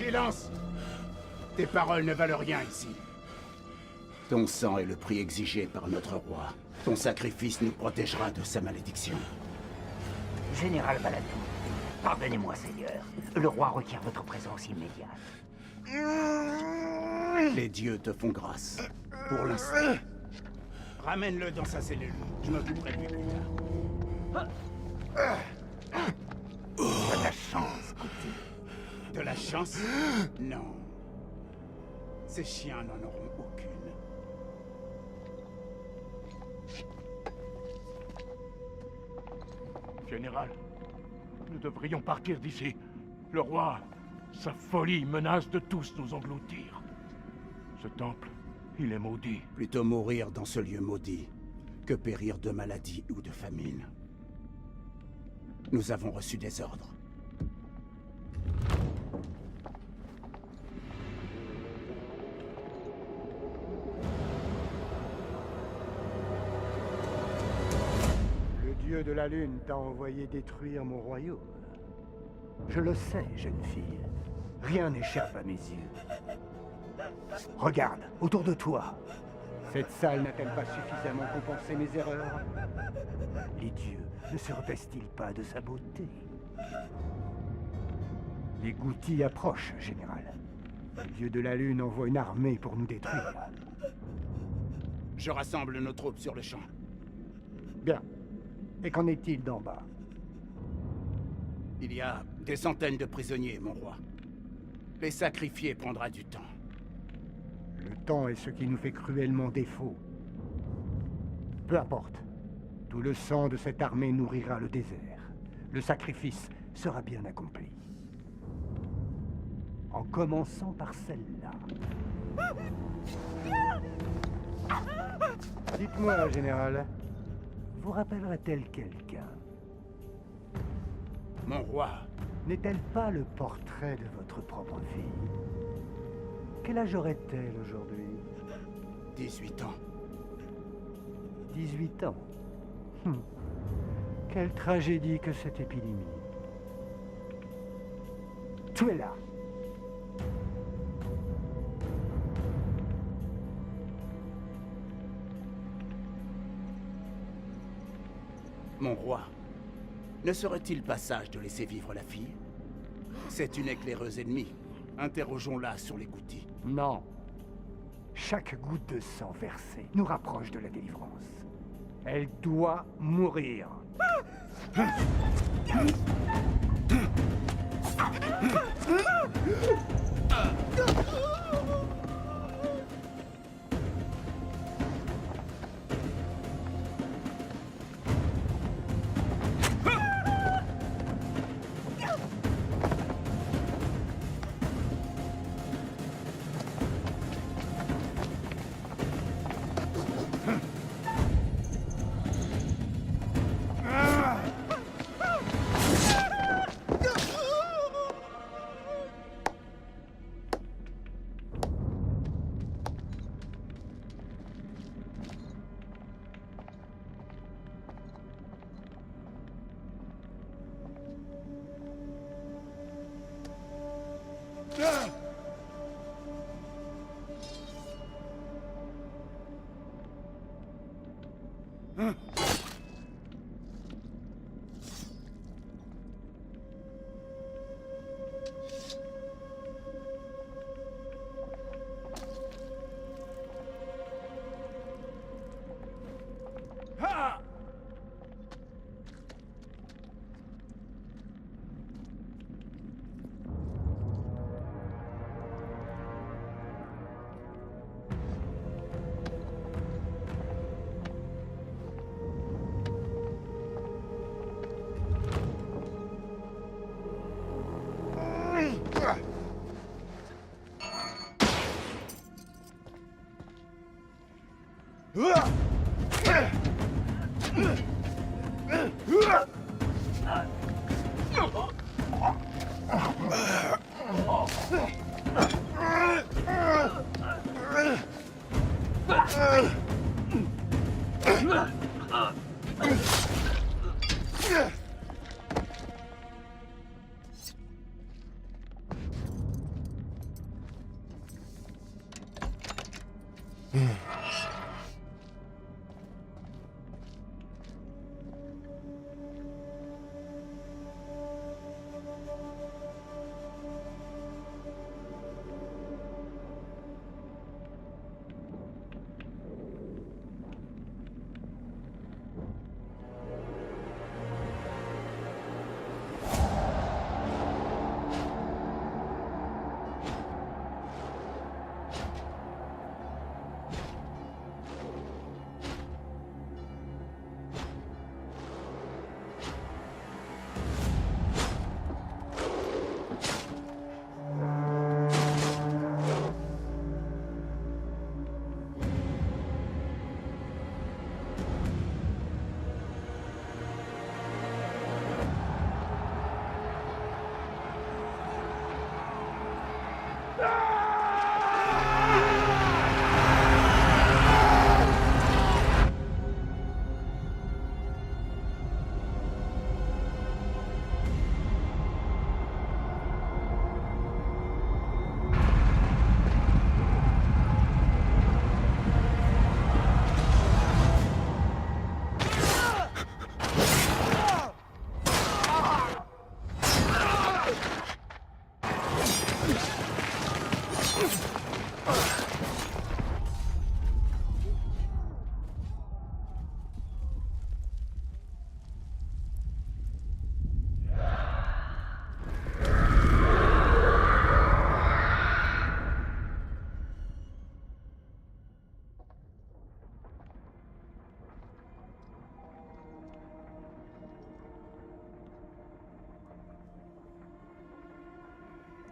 Silence! Tes paroles ne valent rien ici. Ton sang est le prix exigé par notre roi. Ton sacrifice nous protégera de sa malédiction. Général Baladou, pardonnez-moi, Seigneur. Le roi requiert votre présence immédiate. Les dieux te font grâce. Pour l'instant. Ramène-le dans sa cellule. Je m'occuperai de lui plus tard. De la chance, Kuti. De la chance? Non. Ces chiens n'en auront aucune. Général, nous devrions partir d'ici. Le roi, sa folie menace de tous nous engloutir. Ce temple, il est maudit. Plutôt mourir dans ce lieu maudit que périr de maladie ou de famine. Nous avons reçu des ordres. Le dieu de la lune t'a envoyé détruire mon royaume. Je le sais, jeune fille. Rien n'échappe à mes yeux. Regarde, autour de toi. Cette salle n'a-t-elle pas suffisamment compensé mes erreurs? Les dieux ne se repaissent-ils pas de sa beauté? Les Goutis approchent, général. Le dieu de la lune envoie une armée pour nous détruire. Je rassemble nos troupes sur le champ. Bien. Et qu'en est-il d'en bas? Il y a des centaines de prisonniers, mon roi. Les sacrifier prendra du temps. Le temps est ce qui nous fait cruellement défaut. Peu importe. Tout le sang de cette armée nourrira le désert. Le sacrifice sera bien accompli. En commençant par celle-là. Dites-moi, général, vous rappellera-t-elle quelqu'un? Mon roi, N'est-elle pas le portrait de votre propre fille? Quel âge aurait-elle aujourd'hui? 18 ans. 18 ans. Quelle tragédie que cette épidémie. Tuez-la! Mon roi, ne serait-il pas sage de laisser vivre la fille? C'est une éclaireuse ennemie. Interrogeons-la sur les Goutis. Non. Chaque goutte de sang versée nous rapproche de la délivrance. Elle doit mourir.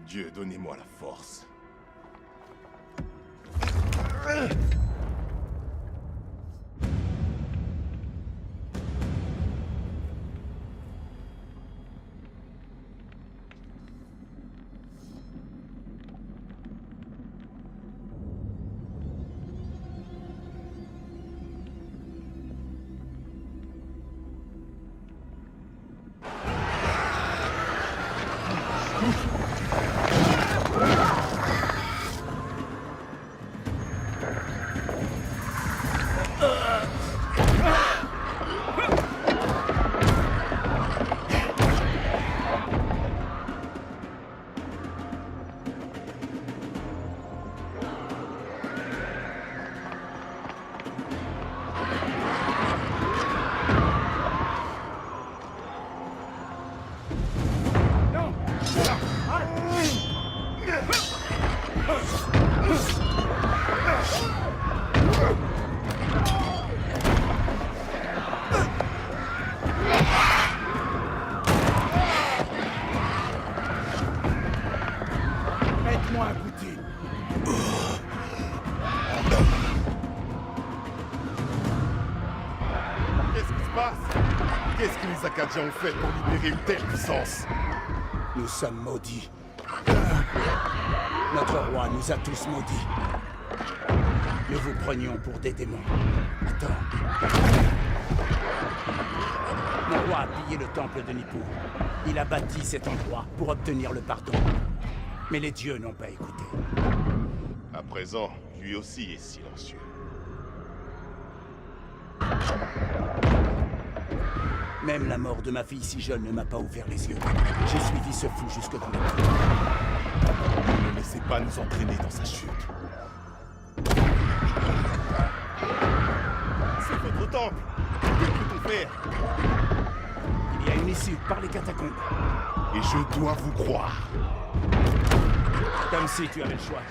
Dieu, donnez-moi la force. Aide-moi à goûter. Qu'est-ce qui se passe? Qu'est-ce que les Acadiens ont fait pour libérer une telle puissance? Nous sommes maudits. Notre roi nous a tous maudits. Nous vous prenions pour des démons. Attends. Mon roi a pillé le temple de Nippur. Il a bâti cet endroit pour obtenir le pardon. Mais les dieux n'ont pas écouté. À présent, lui aussi est silencieux. Même la mort de ma fille si jeune ne m'a pas ouvert les yeux. J'ai suivi ce fou jusque dans le trou. Ne laissez pas nous entraîner dans sa chute. C'est votre temple. Que peut-on faire? Il y a une issue par les catacombes. Et je dois vous croire. Comme si tu avais le choix.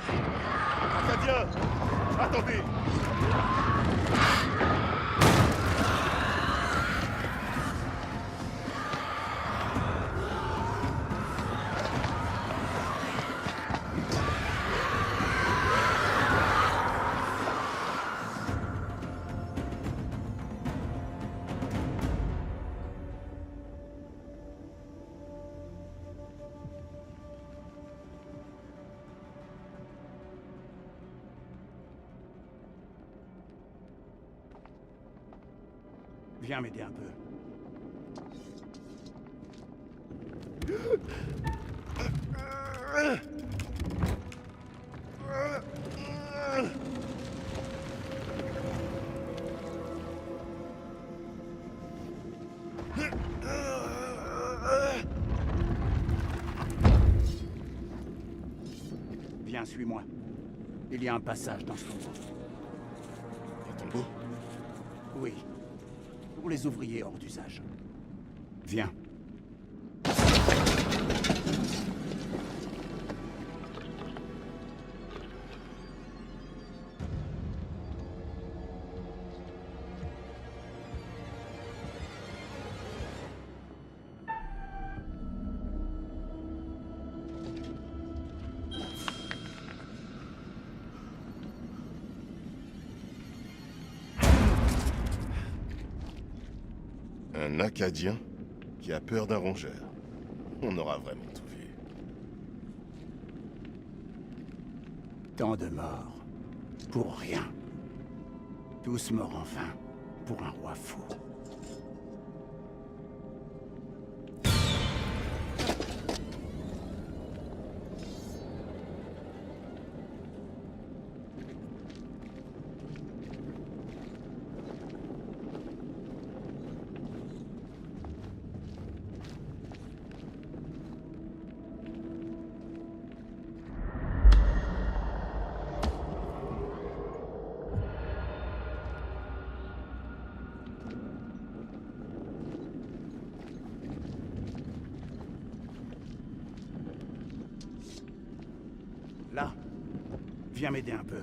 Acadiens, attendez. Viens m'aider un peu. Viens, suis-moi. Il y a un passage dans ce tombeau. Un tombeau? Oui. Pour les ouvriers hors d'usage. Viens. Un Acadien qui a peur d'un rongeur. On aura vraiment tout vu. Tant de morts. Pour rien. Tous morts en vain. Pour un roi fou. Là. Viens m'aider un peu.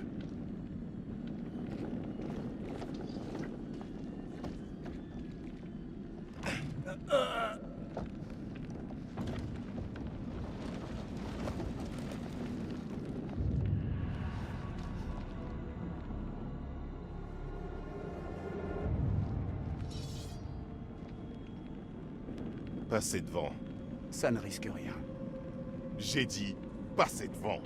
Passez devant. Ça ne risque rien. J'ai dit, passez devant.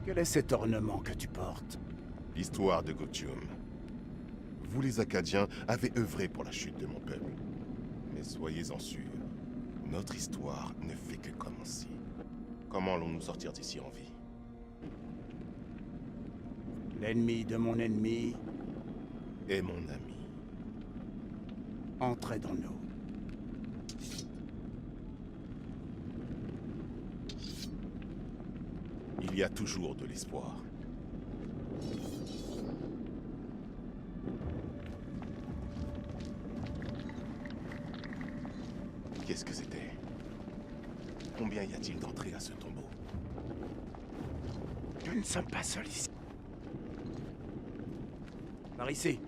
Quel est cet ornement que tu portes? L'histoire de Gutium. Vous les Acadiens avez œuvré pour la chute de mon peuple. Mais soyez-en sûrs, notre histoire ne fait que commencer. Comment allons-nous sortir d'ici en vie? L'ennemi de mon ennemi Et mon ami. entrait dans nous. Il y a toujours de l'espoir. Qu'est-ce que c'était? Combien y a-t-il d'entrées à ce tombeau? Nous ne sommes pas seuls ici. Par ici.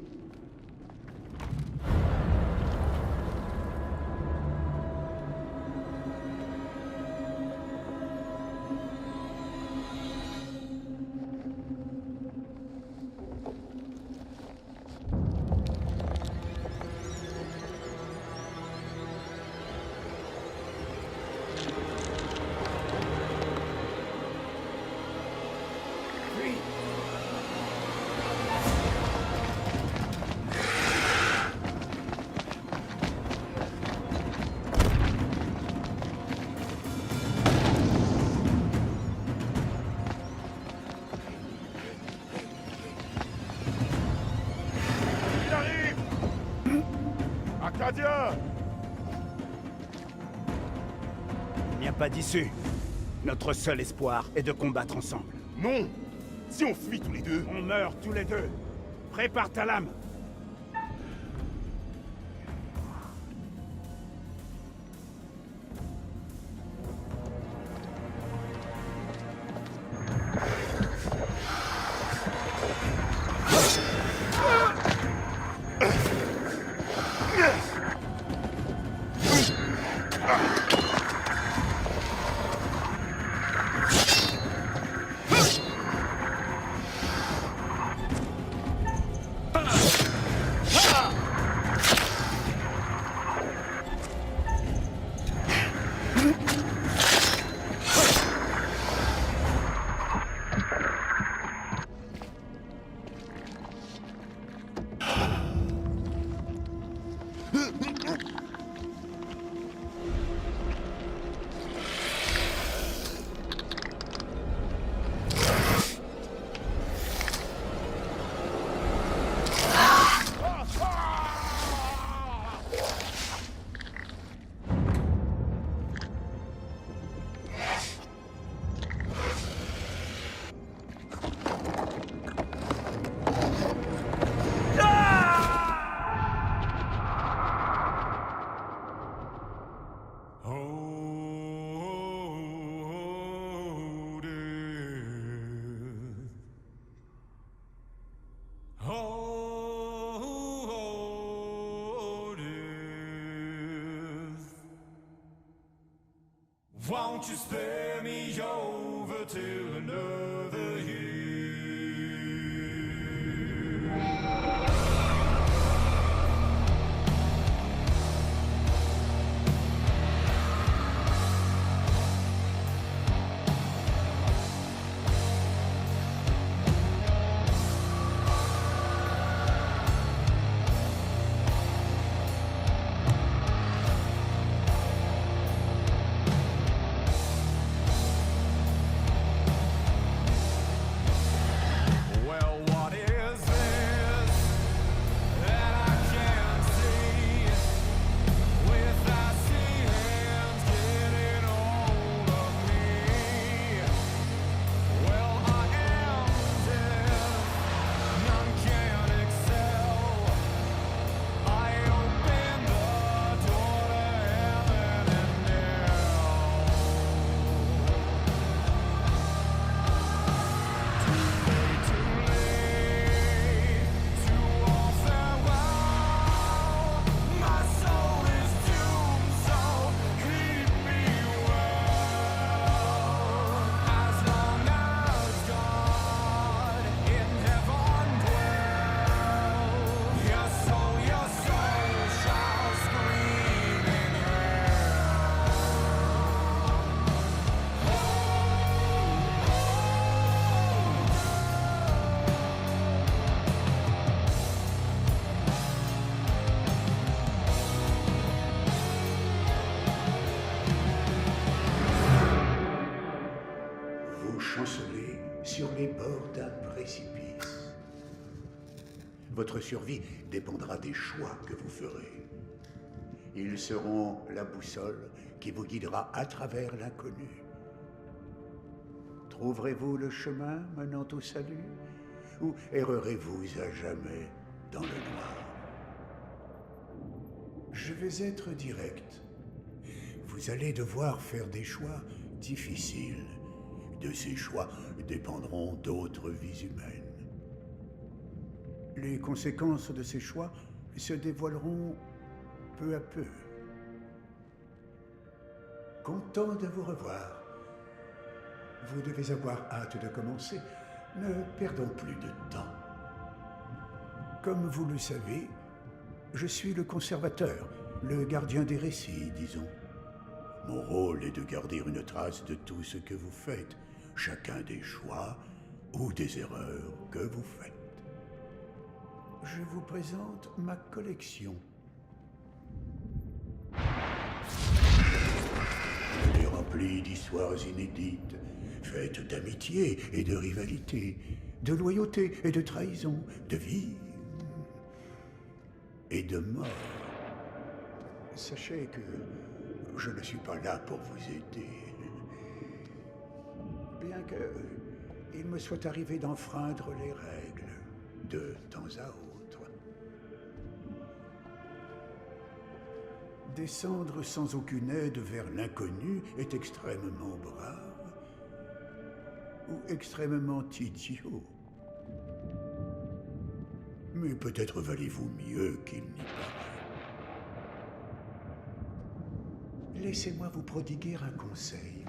Il arrive! Acadien! Il n'y a pas d'issue. Notre seul espoir est de combattre ensemble. Non! Si on fuit tous les deux, On meurt tous les deux. Prépare ta lame. Won't you spare me over till another year? Chanceler sur les bords d'un précipice. Votre survie dépendra des choix que vous ferez. Ils seront la boussole qui vous guidera à travers l'inconnu. Trouverez-vous le chemin menant au salut? Ou errerez-vous à jamais dans le noir? Je vais être direct. Vous allez devoir faire des choix difficiles. De ces choix dépendront d'autres vies humaines. Les conséquences de ces choix se dévoileront peu à peu. Content de vous revoir. Vous devez avoir hâte de commencer. Ne perdons plus de temps. Comme vous le savez, je suis le conservateur, le gardien des récits, disons. Mon rôle est de garder une trace de tout ce que vous faites, chacun des choix ou des erreurs que vous faites. Je vous présente ma collection. Elle est remplie d'histoires inédites, faites d'amitié et de rivalité, de loyauté et de trahison, de vie et de mort. Sachez que je ne suis pas là pour vous aider. Bien que il me soit arrivé d'enfreindre les règles de temps à autre. Descendre sans aucune aide vers l'inconnu est extrêmement brave ou extrêmement idiot. Mais peut-être valez-vous mieux qu'il n'y paraît. Laissez-moi vous prodiguer un conseil.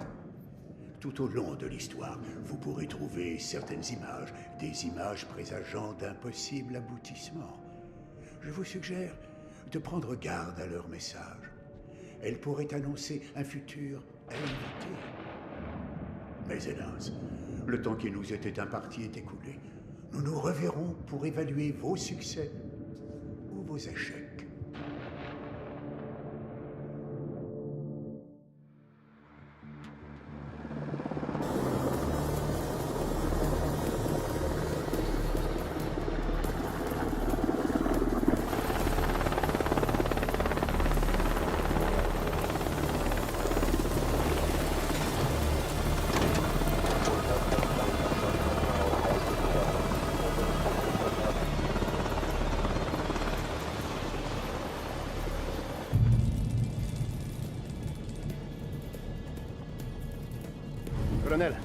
Tout au long de l'histoire, vous pourrez trouver certaines images, des images présageant d'impossibles aboutissements. Je vous suggère de prendre garde à leur message. Elles pourraient annoncer un futur à éviter. Mais hélas, le temps qui nous était imparti est écoulé. Nous nous reverrons pour évaluer vos succès ou vos échecs. Colonel,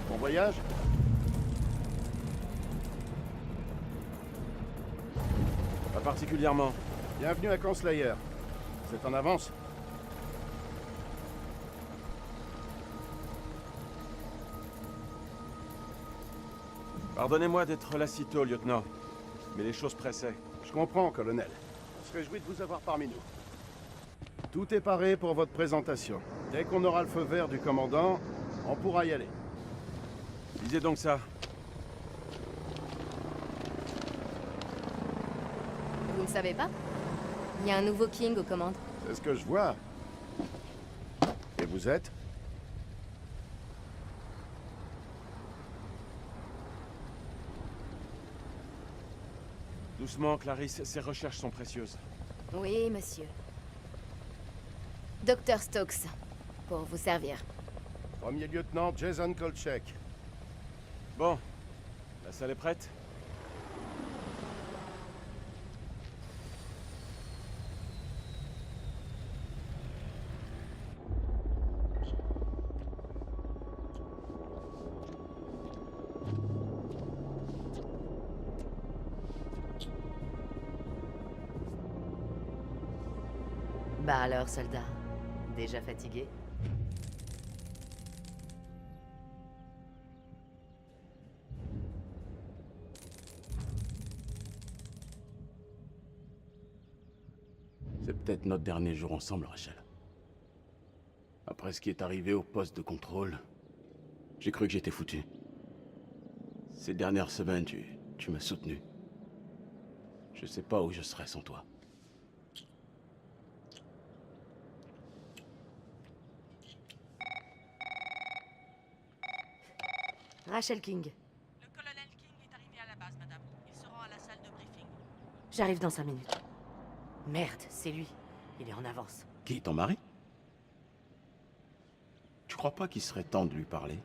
bon voyage? Pas particulièrement. Bienvenue à Camp Slayer. C'est en avance? Pardonnez-moi d'être là si tôt, lieutenant. Mais les choses pressaient. Je comprends, colonel. On se réjouit de vous avoir parmi nous. Tout est paré pour votre présentation. Dès qu'on aura le feu vert du commandant, on pourra y aller. Lisez donc ça. Vous ne savez pas? Il y a un nouveau King aux commandes. C'est ce que je vois. Et vous êtes? Doucement, Clarisse, ces recherches sont précieuses. Oui, monsieur. Docteur Stokes, pour vous servir. Premier lieutenant Jason Kolchek. Bon, la salle est prête? Bah alors, soldat, déjà fatigué? C'est peut-être notre dernier jour ensemble, Rachel. Après ce qui est arrivé au poste de contrôle, j'ai cru que j'étais foutu. Ces dernières semaines, tu m'as soutenu. Je sais pas où je serais sans toi. Rachel King. Le colonel King est arrivé à la base, madame. Il se rend à la salle de briefing. J'arrive dans 5 minutes. Merde, c'est lui. Il est en avance. Qui, ton mari? Tu crois pas qu'il serait temps de lui parler?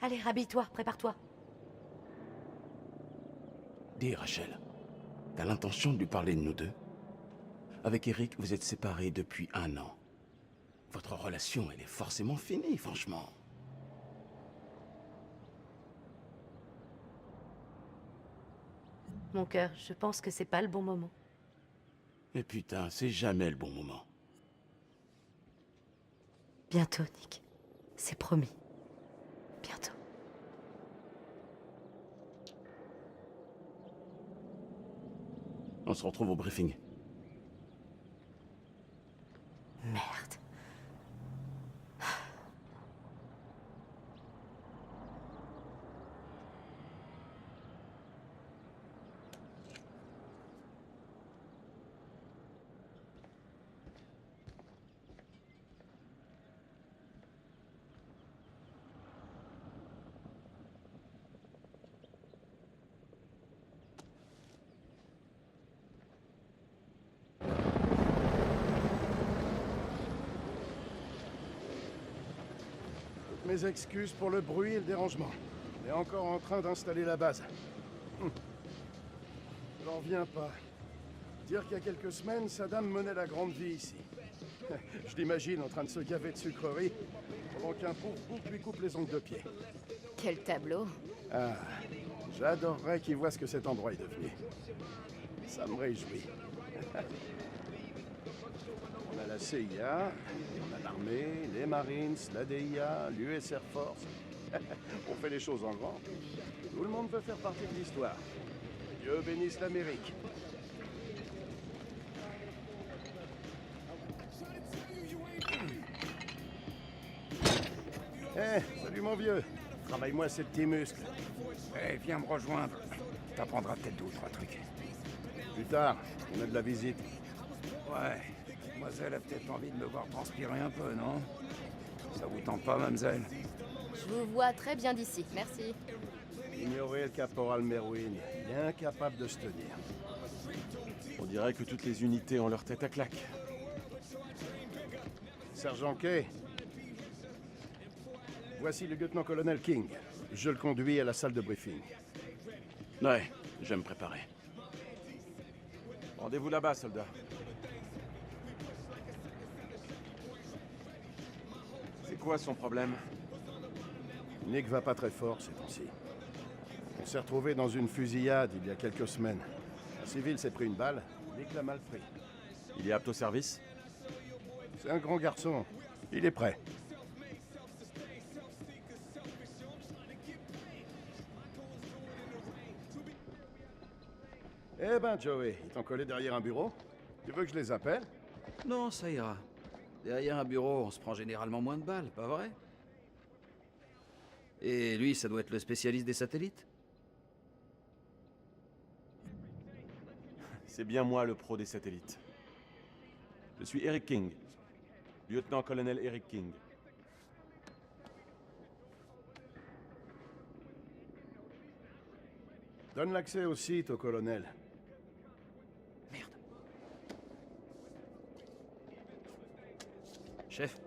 Allez, rhabille-toi, prépare-toi. Dis, Rachel, t'as l'intention de lui parler de nous deux? Avec Eric, vous êtes séparés depuis 1 an. Votre relation, elle est forcément finie, franchement. Mon cœur, je pense que c'est pas le bon moment. Mais putain, c'est jamais le bon moment. Bientôt, Nick. C'est promis. Bientôt. On se retrouve au briefing. Merde. Mes excuses pour le bruit et le dérangement. On est encore en train d'installer la base. Je n'en reviens pas. Dire qu'il y a quelques semaines, Saddam menait la grande vie ici. Je l'imagine en train de se gaver de sucreries pendant qu'un pauvre bouc lui coupe les ongles de pied. Quel tableau. Ah, j'adorerais qu'il voit ce que cet endroit est devenu. Ça me réjouit. On a la CIA, on a l'armée, les Marines, la DIA, l'US Air Force. On fait les choses en grand. Tout le monde veut faire partie de l'histoire. Dieu bénisse l'Amérique. Salut mon vieux. Travaille-moi ces petits muscles. Viens me rejoindre. T'apprendras peut-être 2 ou 3 trucs. Plus tard, on a de la visite. Ouais. Mademoiselle a peut-être envie de me voir transpirer un peu, non? Ça vous tente pas, mademoiselle? Je vous vois très bien d'ici, merci. Ignorez le caporal Merwin. Il est incapable de se tenir. On dirait que toutes les unités ont leur tête à claque. Sergent Kay. Voici le lieutenant-colonel King. Je le conduis à la salle de briefing. Ouais, je vais me préparer. Rendez-vous là-bas, soldat. C'est quoi son problème? Nick va pas très fort ces temps-ci. On s'est retrouvé dans une fusillade il y a quelques semaines. Un civil s'est pris une balle, Nick l'a mal pris. Il est apte au service? C'est un grand garçon. Il est prêt. Eh ben, Joey, ils t'ont collé derrière un bureau? Tu veux que je les appelle? Non, ça ira. Derrière un bureau, on se prend généralement moins de balles, pas vrai? Et lui, ça doit être le spécialiste des satellites? C'est bien moi le pro des satellites. Je suis Eric King. Lieutenant-colonel Eric King. Donne l'accès au site au colonel. Merde. Chef,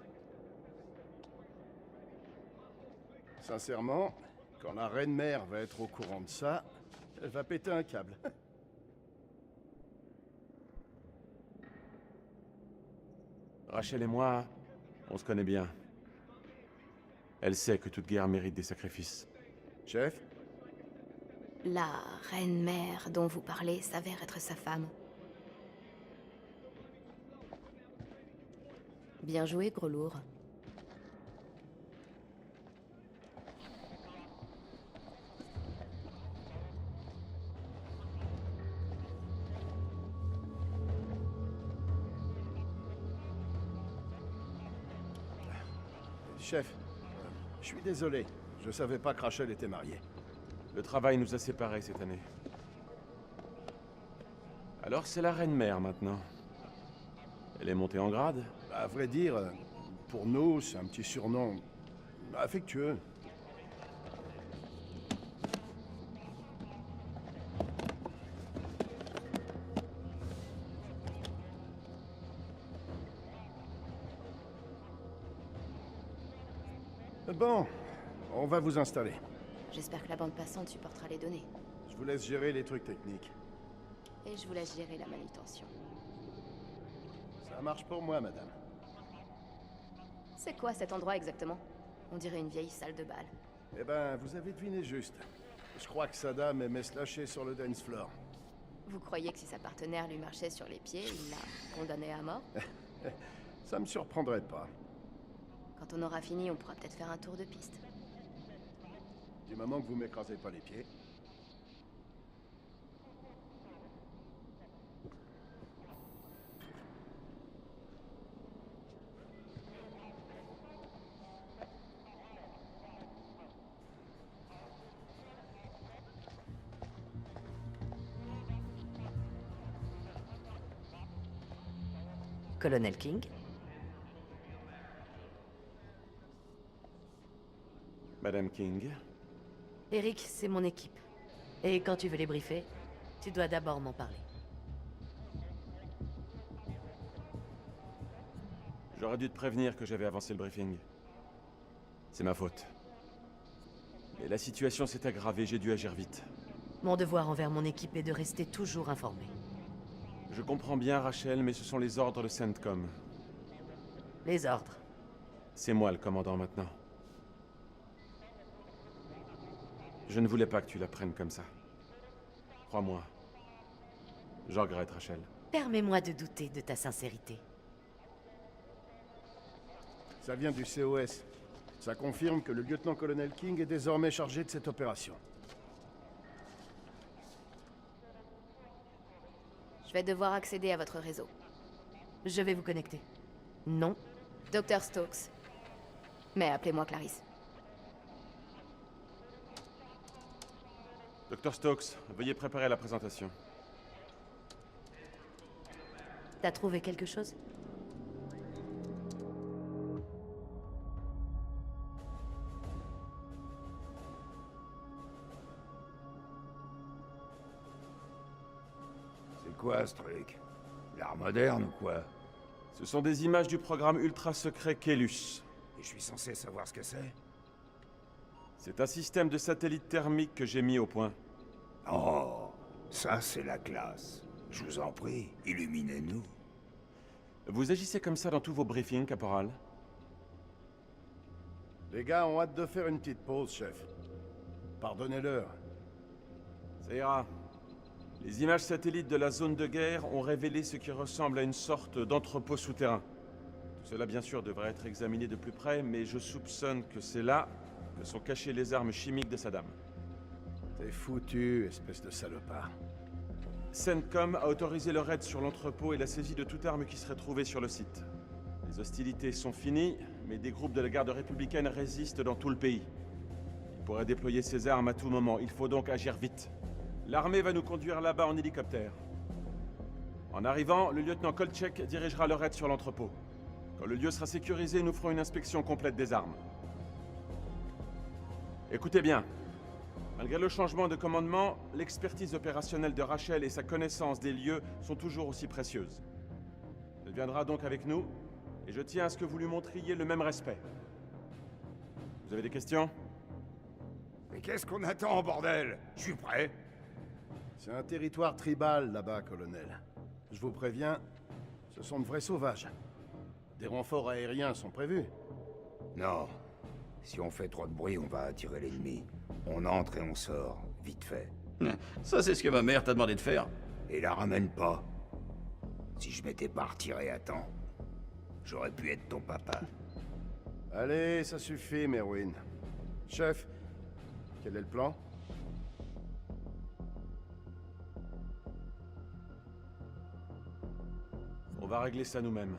Sincèrement, quand la reine-mère va être au courant de ça, elle va péter un câble. Rachel et moi, on se connaît bien. Elle sait que toute guerre mérite des sacrifices. Chef? La reine-mère dont vous parlez s'avère être sa femme. Bien joué, gros lourd. Chef, je suis désolé. Je savais pas que Rachel était mariée. Le travail nous a séparés cette année. Alors c'est la reine-mère maintenant. Elle est montée en grade? À vrai dire, pour nous, c'est un petit surnom affectueux. Bon, on va vous installer. J'espère que la bande passante supportera les données. Je vous laisse gérer les trucs techniques. Et je vous laisse gérer la manutention. Ça marche pour moi, madame. C'est quoi cet endroit exactement? On dirait une vieille salle de bal. Eh ben, vous avez deviné juste. Je crois que Saddam aimait se lâcher sur le dance floor. Vous croyez que si sa partenaire lui marchait sur les pieds, il l'a condamné à mort? Ça me surprendrait pas. Quand on aura fini, on pourra peut-être faire un tour de piste. Du moment que vous m'écrasez pas les pieds. Colonel King? Madame King? Eric, c'est mon équipe. Et quand tu veux les briefer, tu dois d'abord m'en parler. J'aurais dû te prévenir que j'avais avancé le briefing. C'est ma faute. Mais la situation s'est aggravée, j'ai dû agir vite. Mon devoir envers mon équipe est de rester toujours informé. Je comprends bien, Rachel, mais ce sont les ordres de CENTCOM. Les ordres. C'est moi le commandant maintenant. Je ne voulais pas que tu la prennes comme ça. Crois-moi. Je regrette, Rachel. Permets-moi de douter de ta sincérité. Ça vient du COS. Ça confirme que le lieutenant-colonel King est désormais chargé de cette opération. Je vais devoir accéder à votre réseau. Je vais vous connecter. Non. Dr. Stokes. Mais appelez-moi Clarisse. Dr. Stokes, veuillez préparer la présentation. T'as trouvé quelque chose? C'est quoi ce truc? L'art moderne ou quoi? Ce sont des images du programme ultra secret Kelus. Et je suis censé savoir ce que c'est? C'est un système de satellite thermique que j'ai mis au point. Oh, ça c'est la classe. Je vous en prie, illuminez-nous. Vous agissez comme ça dans tous vos briefings, caporal? Les gars ont hâte de faire une petite pause, chef. Pardonnez-leur. Ça ira. Les images satellites de la zone de guerre ont révélé ce qui ressemble à une sorte d'entrepôt souterrain. Tout cela, bien sûr, devrait être examiné de plus près, mais je soupçonne que c'est là que sont cachées les armes chimiques de Saddam. T'es foutu, espèce de salopard. CENTCOM a autorisé le raid sur l'entrepôt et la saisie de toute arme qui serait trouvée sur le site. Les hostilités sont finies, mais des groupes de la garde républicaine résistent dans tout le pays. Ils pourraient déployer ces armes à tout moment, il faut donc agir vite. L'armée va nous conduire là-bas en hélicoptère. En arrivant, le lieutenant Kolchek dirigera le raid sur l'entrepôt. Quand le lieu sera sécurisé, nous ferons une inspection complète des armes. Écoutez bien. Malgré le changement de commandement, l'expertise opérationnelle de Rachel et sa connaissance des lieux sont toujours aussi précieuses. Elle viendra donc avec nous, et je tiens à ce que vous lui montriez le même respect. Vous avez des questions? Mais qu'est-ce qu'on attend, bordel? Je suis prêt. C'est un territoire tribal, là-bas, colonel. Je vous préviens, ce sont de vrais sauvages. Des renforts aériens sont prévus. Non. Si on fait trop de bruit, on va attirer l'ennemi. On entre et on sort, vite fait. Ça, c'est ce que ma mère t'a demandé de faire. Et la ramène pas. Si je m'étais pas retiré à temps, j'aurais pu être ton papa. Allez, ça suffit, Merwin. Chef, quel est le plan? On va régler ça nous-mêmes.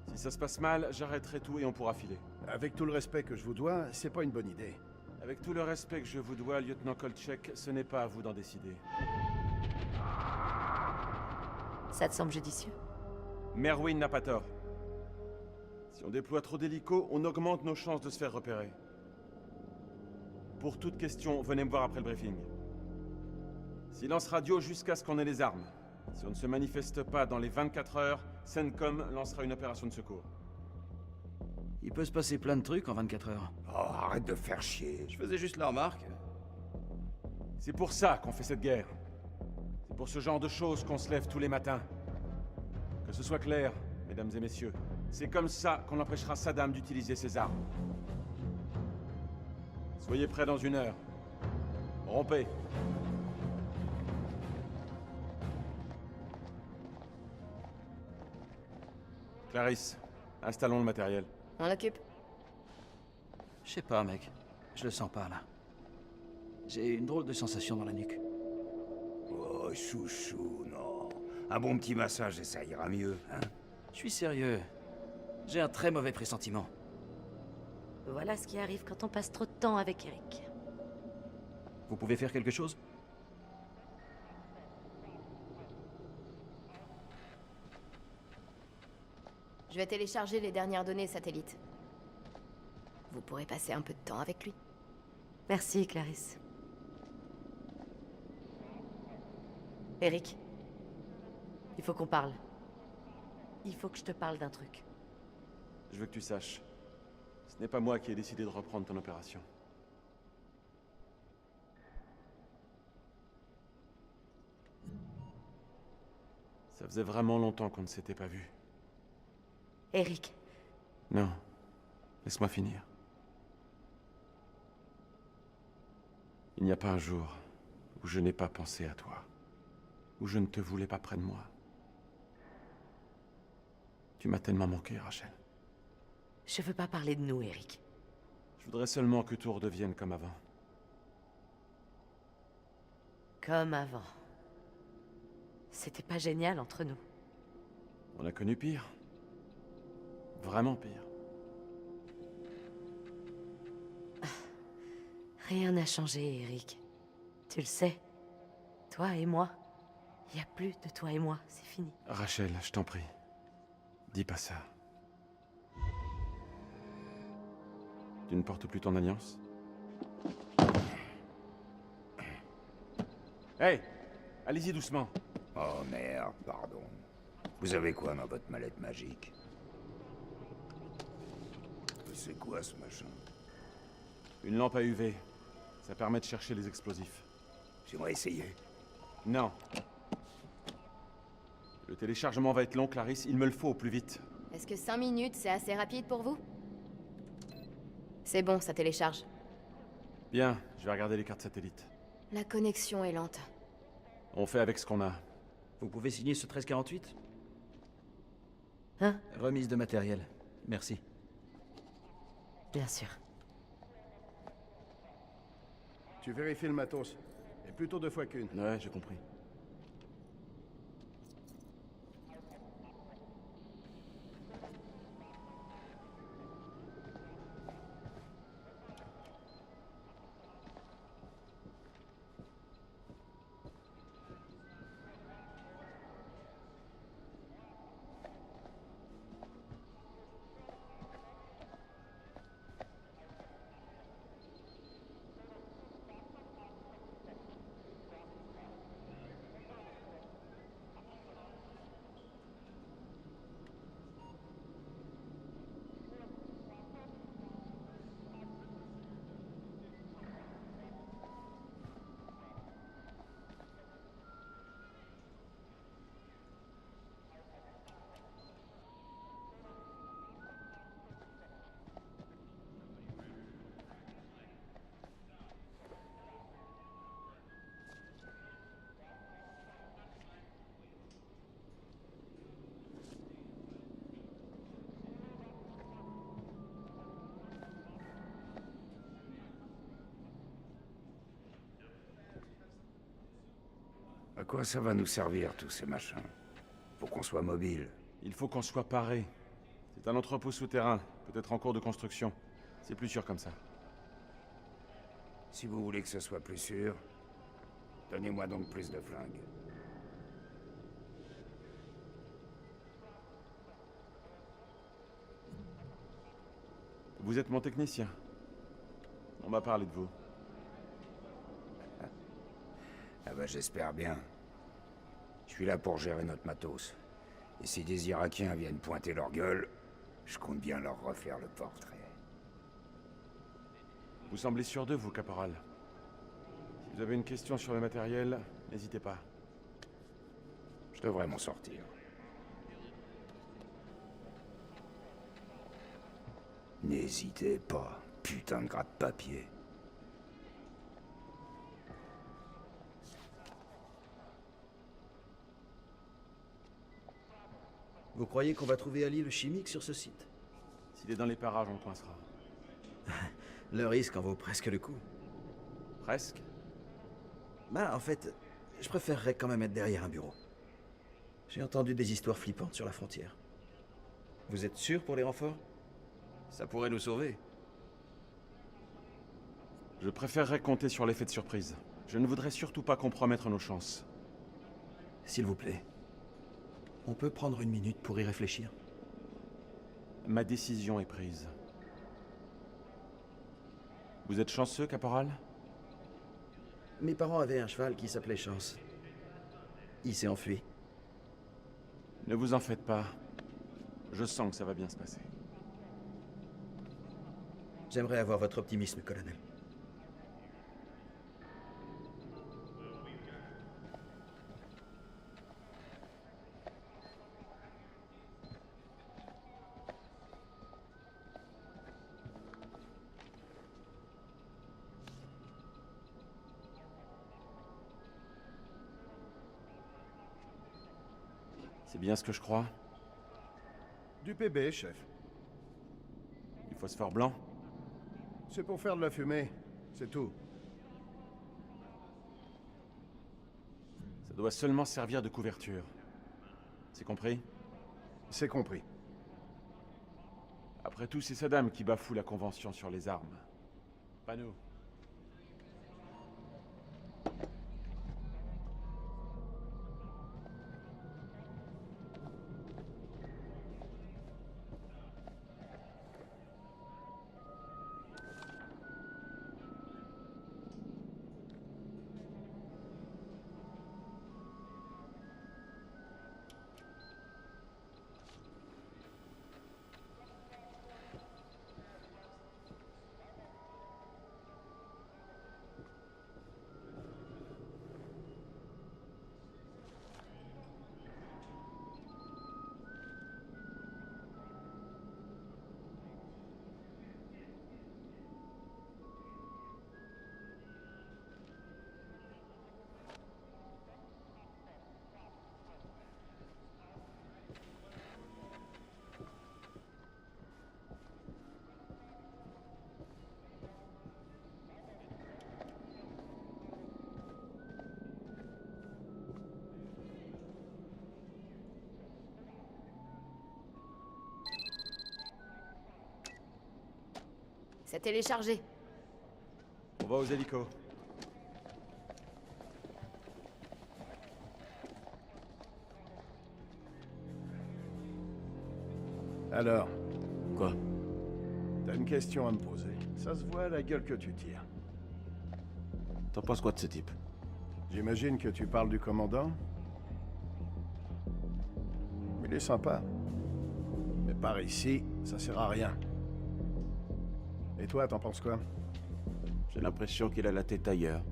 Si ça se passe mal, j'arrêterai tout et on pourra filer. Avec tout le respect que je vous dois, c'est pas une bonne idée. Avec tout le respect que je vous dois, lieutenant Kolchek, ce n'est pas à vous d'en décider. Ça te semble judicieux? Merwin n'a pas tort. Si on déploie trop d'hélicos, on augmente nos chances de se faire repérer. Pour toute question, venez me voir après le briefing. Silence radio jusqu'à ce qu'on ait les armes. Si on ne se manifeste pas dans les 24 heures, CENTCOM lancera une opération de secours. Il peut se passer plein de trucs en 24 heures. Oh, arrête de faire chier. Je faisais juste la remarque. C'est pour ça qu'on fait cette guerre. C'est pour ce genre de choses qu'on se lève tous les matins. Que ce soit clair, mesdames et messieurs. C'est comme ça qu'on empêchera Saddam d'utiliser ses armes. Soyez prêts dans 1 heure. Rompez. Clarisse, installons le matériel. On occupe. Je sais pas, mec. Je le sens pas, là. J'ai une drôle de sensation dans la nuque. Oh, chouchou, non. Un bon petit massage et ça ira mieux, hein? Je suis sérieux. J'ai un très mauvais pressentiment. Voilà ce qui arrive quand on passe trop de temps avec Eric. Vous pouvez faire quelque chose? Je vais télécharger les dernières données satellites. Vous pourrez passer un peu de temps avec lui. Merci, Clarisse. Eric, il faut qu'on parle. Il faut que je te parle d'un truc. Je veux que tu saches. Ce n'est pas moi qui ai décidé de reprendre ton opération. Ça faisait vraiment longtemps qu'on ne s'était pas vus. Eric. Non. Laisse-moi finir. Il n'y a pas un jour où je n'ai pas pensé à toi. Où je ne te voulais pas près de moi. Tu m'as tellement manqué, Rachel. Je veux pas parler de nous, Eric. Je voudrais seulement que tout redevienne comme avant. Comme avant. C'était pas génial entre nous. On a connu pire. Vraiment pire. Rien n'a changé, Eric. Tu le sais. Toi et moi. Il n'y a plus de toi et moi, c'est fini. Rachel, je t'en prie. Dis pas ça. Tu ne portes plus ton alliance? Hey! Allez-y doucement. Oh merde, pardon. Vous avez quoi dans votre mallette magique? C'est quoi ce machin? Une lampe à UV. Ça permet de chercher les explosifs. J'aimerais essayer. Non. Le téléchargement va être long, Clarisse. Il me le faut au plus vite. Est-ce que 5 minutes, c'est assez rapide pour vous? C'est bon, ça télécharge. Bien, je vais regarder les cartes satellites. La connexion est lente. On fait avec ce qu'on a. Vous pouvez signer ce 1348? Hein? Remise de matériel. Merci. Bien sûr. Tu vérifies le matos. Et plutôt 2 fois qu'une. Ouais, j'ai compris. quoi ça va nous servir, tous ces machins? Faut qu'on soit mobile. Il faut qu'on soit paré. C'est un entrepôt souterrain, peut-être en cours de construction. C'est plus sûr comme ça. Si vous voulez que ce soit plus sûr, donnez-moi donc plus de flingues. Vous êtes mon technicien. On m'a parlé de vous. Ah bah j'espère bien. Je suis là pour gérer notre matos. Et si des Irakiens viennent pointer leur gueule, je compte bien leur refaire le portrait. Vous semblez sûr d'eux, vous, caporal. Si vous avez une question sur le matériel, n'hésitez pas. Je devrais m'en sortir. N'hésitez pas, putain de gratte-papier. Vous croyez qu'on va trouver Ali le chimique sur ce site? S'il est dans les parages, on le coincera. Le risque en vaut presque le coup. Presque? Bah, en fait, je préférerais quand même être derrière un bureau. J'ai entendu des histoires flippantes sur la frontière. Vous êtes sûr pour les renforts? Ça pourrait nous sauver. Je préférerais compter sur l'effet de surprise. Je ne voudrais surtout pas compromettre nos chances. S'il vous plaît. On peut prendre une minute pour y réfléchir? Ma décision est prise. Vous êtes chanceux, caporal? Mes parents avaient un cheval qui s'appelait Chance. Il s'est enfui. Ne vous en faites pas. Je sens que ça va bien se passer. J'aimerais avoir votre optimisme, colonel. C'est bien ce que je crois. Du PB, chef. Du phosphore blanc? C'est pour faire de la fumée, c'est tout. Ça doit seulement servir de couverture. C'est compris? C'est compris. Après tout, c'est Saddam qui bafoue la convention sur les armes. Pas nous. C'est téléchargé. On va aux hélicos. Alors? Quoi? T'as une question à me poser. Ça se voit à la gueule que tu tires. T'en penses quoi de ce type? J'imagine que tu parles du commandant? Il est sympa. Mais par ici, ça sert à rien. Et toi, t'en penses quoi? J'ai l'impression qu'il a la tête ailleurs.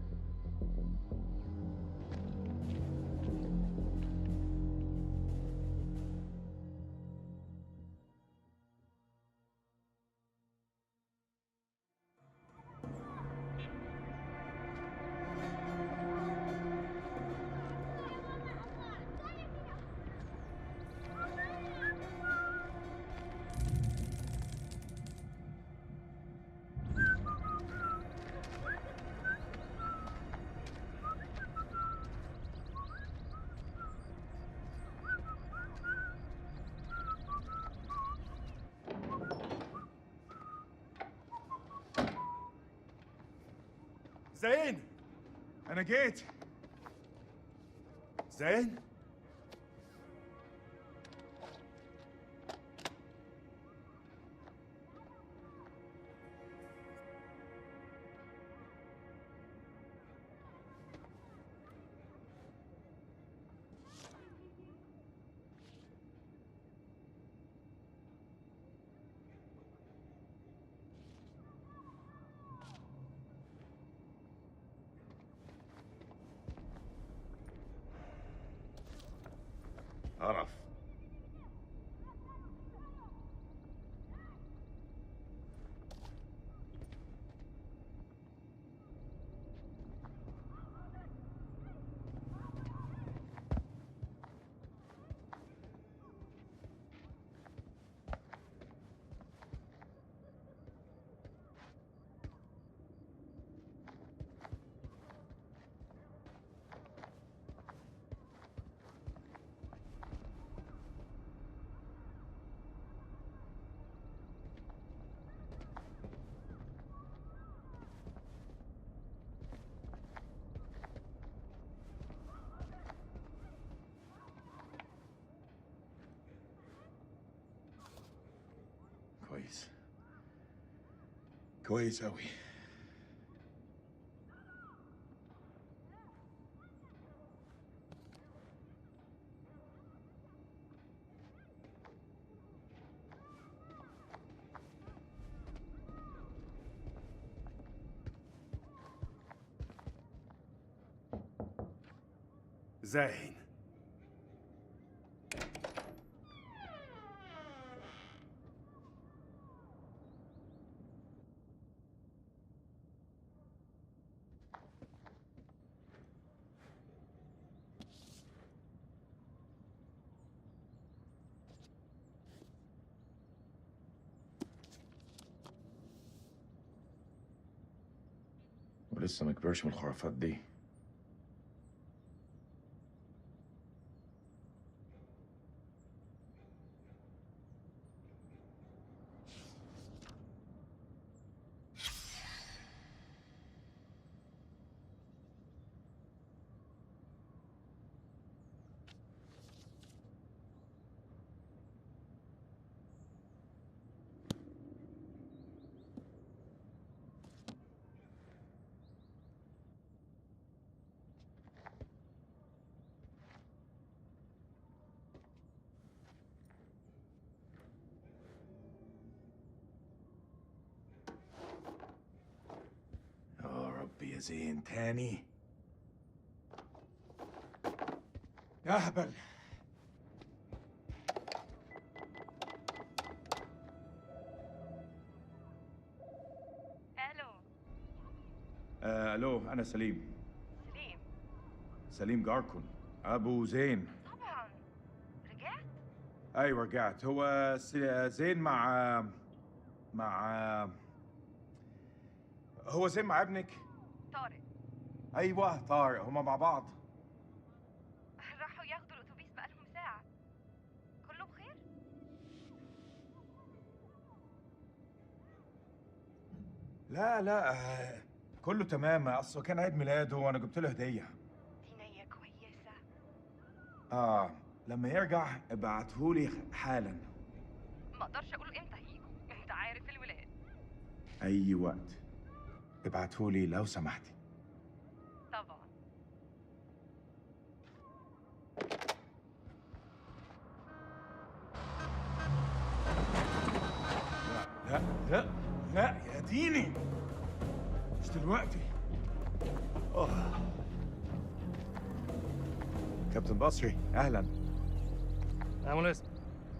زين، أنا جيت. زين؟ عرف. كويس. كويس أوي. زين. ولسه ما كبرش من الخرافات دي. يا زين تاني. يا هبل. الو انا سليم. سليم جاركون ابو زين. طبعا. رجعت؟ ايوه رجعت. هو زين مع هو زين مع ابنك طارق. ايوه طارق، هما مع بعض. راحوا ياخدوا الاتوبيس بقالهم ساعة. كله بخير؟ لا كله تمام. اصله كان عيد ميلاده وانا جبت له هديه. دي نية كويسة. لما يرجع ابعتهولي حالا. ما اقدرش اقول امتى هيجوا، انت عارف الولاد. اي وقت ابعتهولي لو سمحتي. طبعا. لا يا ديني، مش دلوقتي. كابتن بصري اهلا. يا مناسب،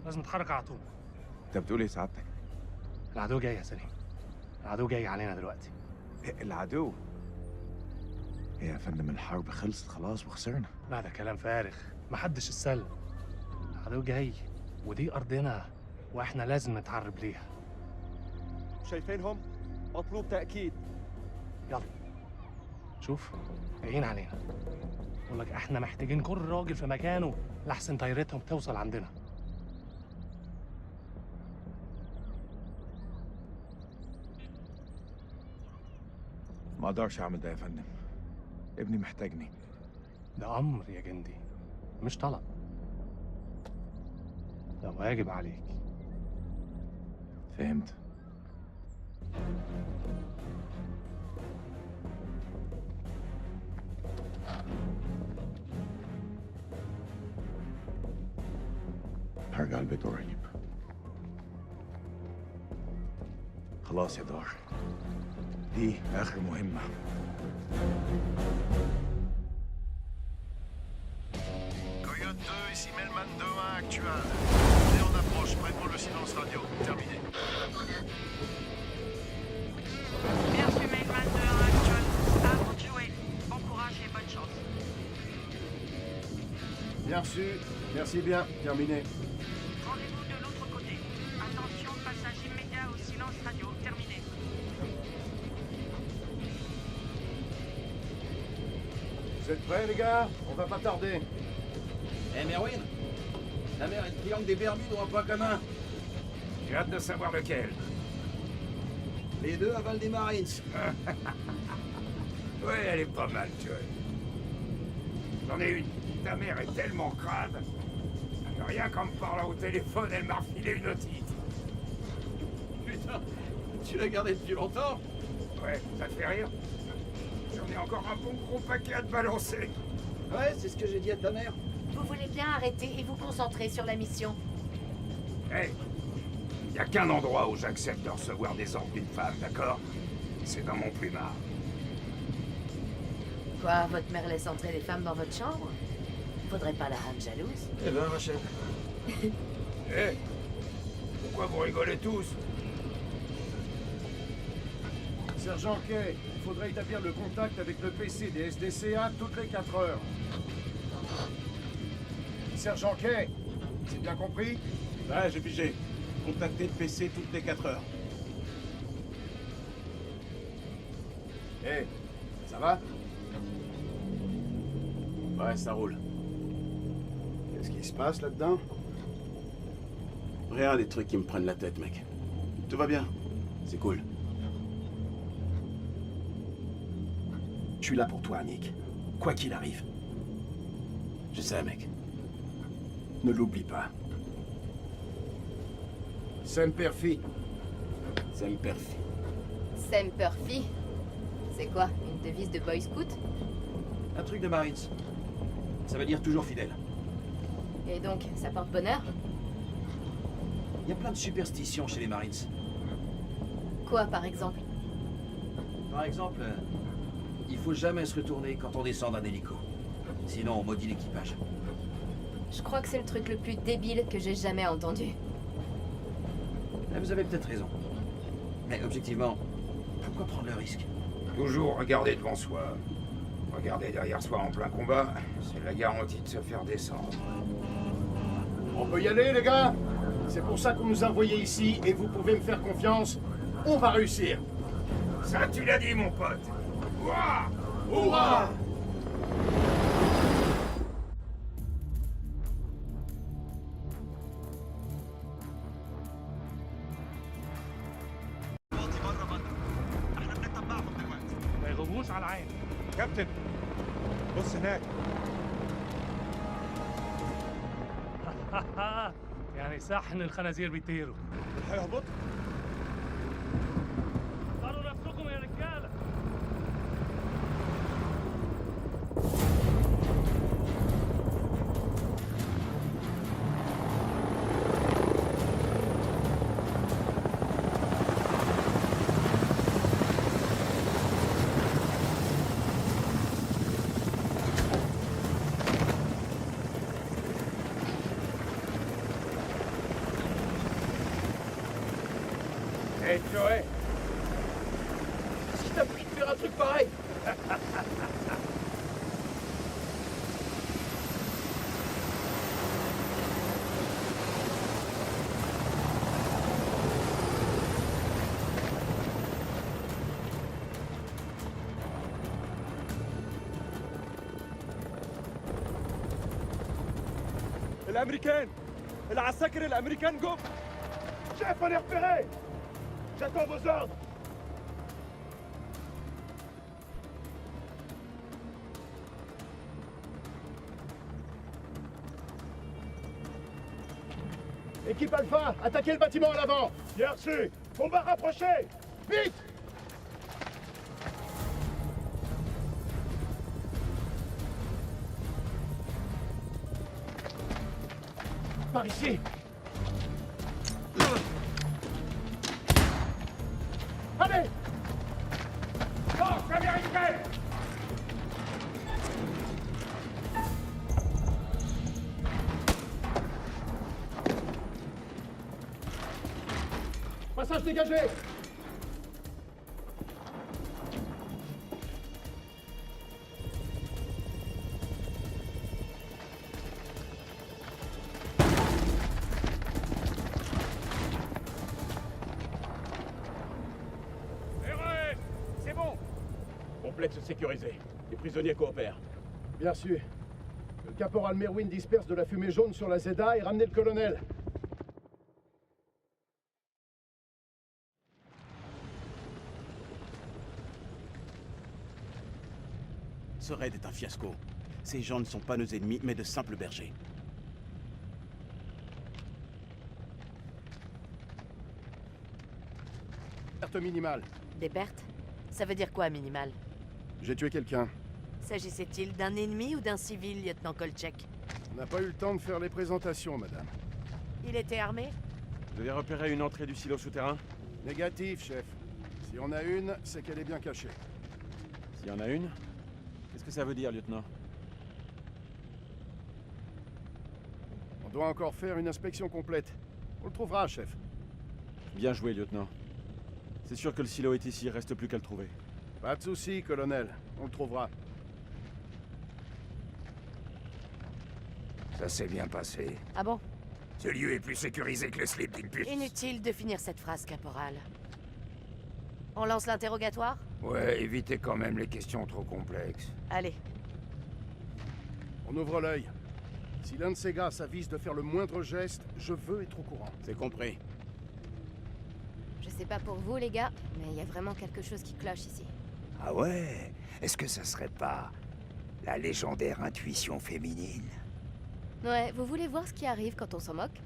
لازم نتحرك على طول. انت بتقول ايه سعادتك؟ العدو جاي يا سليم، العدو جاي علينا دلوقتي. العدو؟ إيه يا فندم، الحرب خلصت خلاص وخسرنا. لا ده كلام فارغ، محدش اتسلم. العدو جاي ودي أرضنا وإحنا لازم نتعرب ليها. شايفينهم؟ مطلوب تأكيد. يلا شوف جايين علينا. بقول لك احنا محتاجين كل راجل في مكانه لحسن طيارتهم توصل عندنا. ما اقدرش اعمل ده يا فندم. ابني محتاجني. ده أمر يا جندي، مش طلب. ده واجب عليك. فهمت. هرجع البيت قريب. خلاص يا دار، دي آخر مهمة. Coyote 2, ici Melman 2-1 actual. Et on approche, prêt pour le silence radio. Terminé. Bien reçu, Mailman 2-1 actual. À vous de jouer. Bon courage et bonne chance. Bien reçu. Merci bien. Terminé. Rendez-vous de l'autre côté. Attention, passage immédiat au silence radio. Terminé. Vous êtes prêts, les gars? On va pas tarder. Eh Merwin, la mer et le triangle des Bermudes ont un point commun. J'ai hâte de savoir lequel. Les deux avalent des Marines. Ouais, elle est pas mal, tu vois. J'en ai une. Ta mère est tellement crade. Rien qu'en me parlant au téléphone, elle m'a refilé une otite. Putain, tu l'as gardé depuis longtemps? Ouais, ça te fait rire? J'en ai encore un bon gros paquet à te balancer. Ouais, c'est ce que j'ai dit à ta mère. Vous voulez bien arrêter et vous concentrer sur la mission? Hey, y a qu'un endroit où j'accepte de recevoir des ordres d'une femme, d'accord? C'est dans mon plumard. Quoi, votre mère laisse entrer les femmes dans votre chambre? Faudrait pas la rendre jalouse. Eh ben, Rachel. Hé, pourquoi vous rigolez tous? Sergent Kay, il faudrait établir le contact avec le PC des SDCA toutes les 4 heures. Sergent Kay, c'est bien compris? Ouais, j'ai pigé. Contacter le PC toutes les 4 heures. Hé, ça va? Ouais, ça roule. Qu'est-ce qui se passe là-dedans? Rien des trucs qui me prennent la tête, mec. Tout va bien. C'est cool. Je suis là pour toi, Nick. Quoi qu'il arrive. Je sais, mec. Ne l'oublie pas. Semper Fi. Semper Fi. Semper Fi. C'est quoi, une devise de Boy Scout? Un truc de Marines. Ça veut dire toujours fidèle. Et donc, ça porte bonheur? Il y a plein de superstitions chez les Marines. Quoi, par exemple? Par exemple, il faut jamais se retourner quand on descend d'un hélico. Sinon, on maudit l'équipage. Je crois que c'est le truc le plus débile que j'ai jamais entendu. Vous avez peut-être raison. Mais objectivement, pourquoi prendre le risque? Toujours regarder devant soi. Regarder derrière soi en plein combat, c'est la garantie de se faire descendre. On peut y aller, les gars? C'est pour ça qu'on nous a envoyés ici, et vous pouvez me faire confiance. On va réussir. Ça, tu l'as dit, mon pote. Ouah! Hurrah! ما يغضبوش على العين. كابتن، بص هناك. يعني صحن الخنازير بيطيروا. هيهبط. اختاروا نفسكم يا رجاله. Hey, Joey! Qu'est-ce qui t'a pris de faire un truc pareil? الامريكان العساكر الامريكان جم. Chef, on est repéré! J'attends vos ordres! Équipe Alpha, attaquez le bâtiment à l'avant. Bien reçu. Combat rapproché. Vite. Par ici. Allez. Force américaine! Passage dégagé. C'est bon! Complexe sécurisé. Les prisonniers coopèrent. Bien sûr. Le caporal Merwin disperse de la fumée jaune sur la Zeda et ramenez le colonel. Ce raid est un fiasco. Ces gens ne sont pas nos ennemis, mais de simples bergers. Perte minimale. Des pertes? Ça veut dire quoi, minimal? J'ai tué quelqu'un. S'agissait-il d'un ennemi ou d'un civil, lieutenant Kolchek? On n'a pas eu le temps de faire les présentations, madame. Il était armé? Vous avez repéré une entrée du silo souterrain? Négatif, chef. Si on a une, c'est qu'elle est bien cachée. S'il y en a une? Qu'est-ce que ça veut dire, lieutenant? On doit encore faire une inspection complète. On le trouvera, chef. Bien joué, lieutenant. C'est sûr que le silo est ici, il reste plus qu'à le trouver. Pas de souci, colonel. On le trouvera. Ça s'est bien passé. Ah bon? Ce lieu est plus sécurisé que le slip d'une pute. Inutile de finir cette phrase, caporal. On lance l'interrogatoire? Ouais, évitez quand même les questions trop complexes. Allez. On ouvre l'œil. Si l'un de ces gars s'avise de faire le moindre geste, je veux être au courant. C'est compris. Je sais pas pour vous, les gars, mais il y a vraiment quelque chose qui cloche ici. Ah ouais? Est-ce que ça serait pas la légendaire intuition féminine? Ouais, vous voulez voir ce qui arrive quand on s'en moque?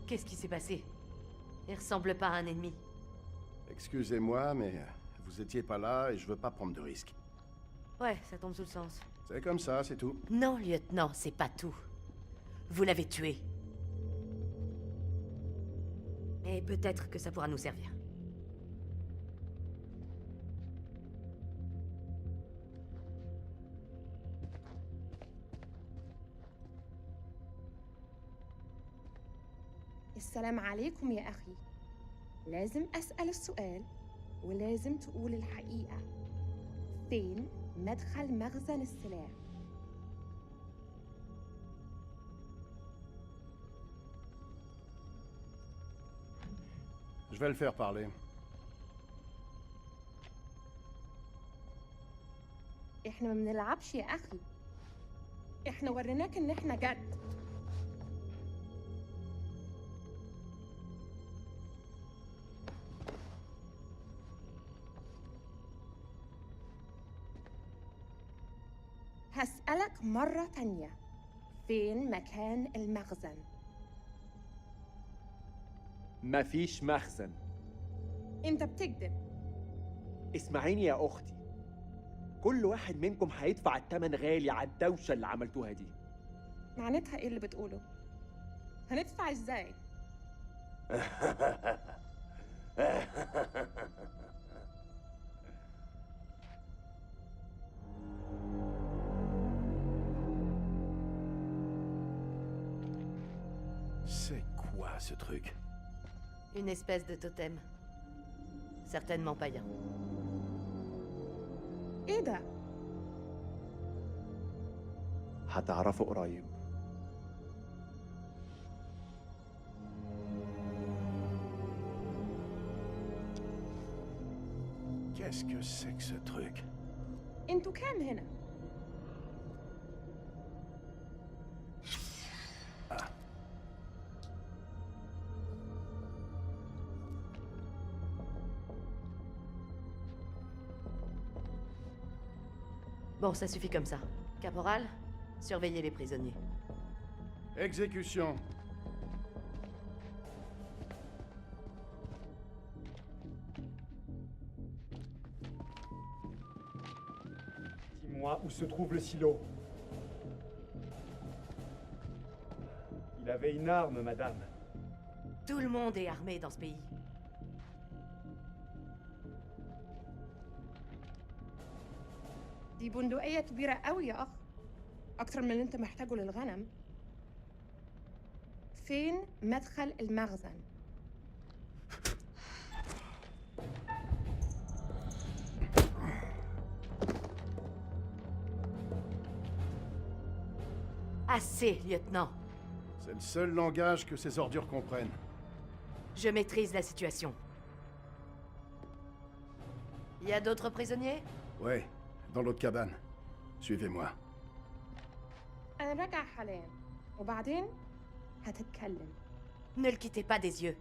Qu'est-ce qui s'est passé? Il ressemble pas à un ennemi. Excusez-moi, mais vous étiez pas là et je veux pas prendre de risques. Ouais, ça tombe sous le sens. C'est comme ça, c'est tout. Non, lieutenant, c'est pas tout. Vous l'avez tué. Et peut-être que ça pourra nous servir. السلام عليكم يا أخي. لازم أسأل السؤال ولازم تقول الحقيقة. فين مدخل مخزن السلاح؟ Je vais le faire parler. إحنا ما بنلعبش يا أخي. إحنا وريناك إن إحنا جد. هسألك مرة تانية. فين مكان المخزن؟ مفيش مخزن. أنت بتكذب. اسمعيني يا أختي. كل واحد منكم هيدفع الثمن غالي على الدوشة اللي عملتوها دي. معناتها إيه اللي بتقوله؟ هندفع إزاي؟ C'est quoi ce truc? Une espèce de totem. Certainement païen. إيه ده؟ هتعرفوا قريب. Qu'est-ce que c'est que ce truc? أنتوا كام هنا؟ Bon, ça suffit comme ça. Caporal, surveillez les prisonniers. Exécution. Dis-moi où se trouve le silo. Il avait une arme, madame. Tout le monde est armé dans ce pays. دي بندقية كبيرة قوي يا أخ. أكتر من اللي أنت محتاجه للغنم. فين مدخل المخزن؟ Assez, lieutenant. C'est le seul langage que ces ordures comprennent. Je maîtrise la situation. Y a d'autres prisonniers? Ouais, dans l'autre cabane. Suivez-moi. أنا راجع حاليا وبعدين هتتكلم. Ne le quittez pas des yeux.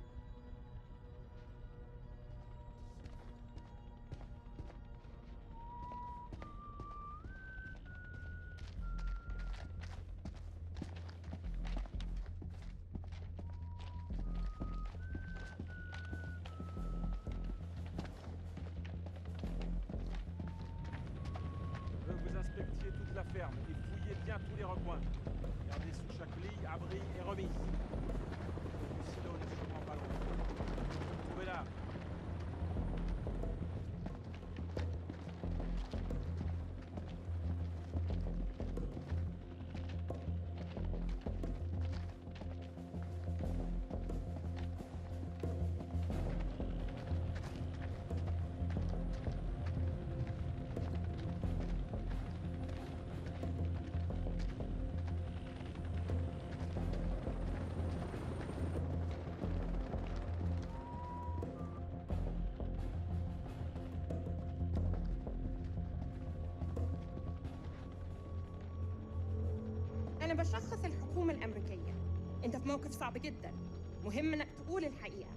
Je veux que vous inspectiez toute la ferme et fouillez bien tous les recoins. Gardez sous chaque lit, abri et remise. Le silo n'est sûrement pas loin. Trouvez-la. أنا بشخص الحكومة الأمريكية. أنت في موقف صعب جدا. مهم إنك تقول الحقيقة.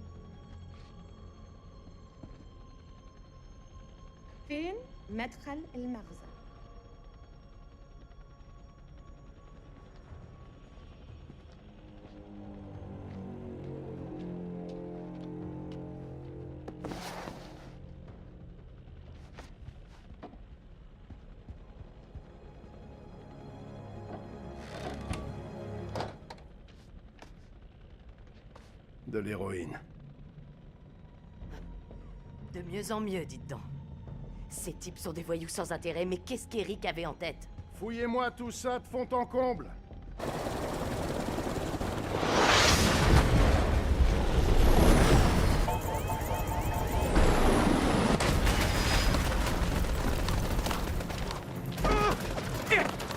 فين مدخل المخزن؟ De l'héroïne. De mieux en mieux, dites donc. Ces types sont des voyous sans intérêt, mais qu'est-ce qu'Eric avait en tête? Fouillez-moi tout ça de fond en comble.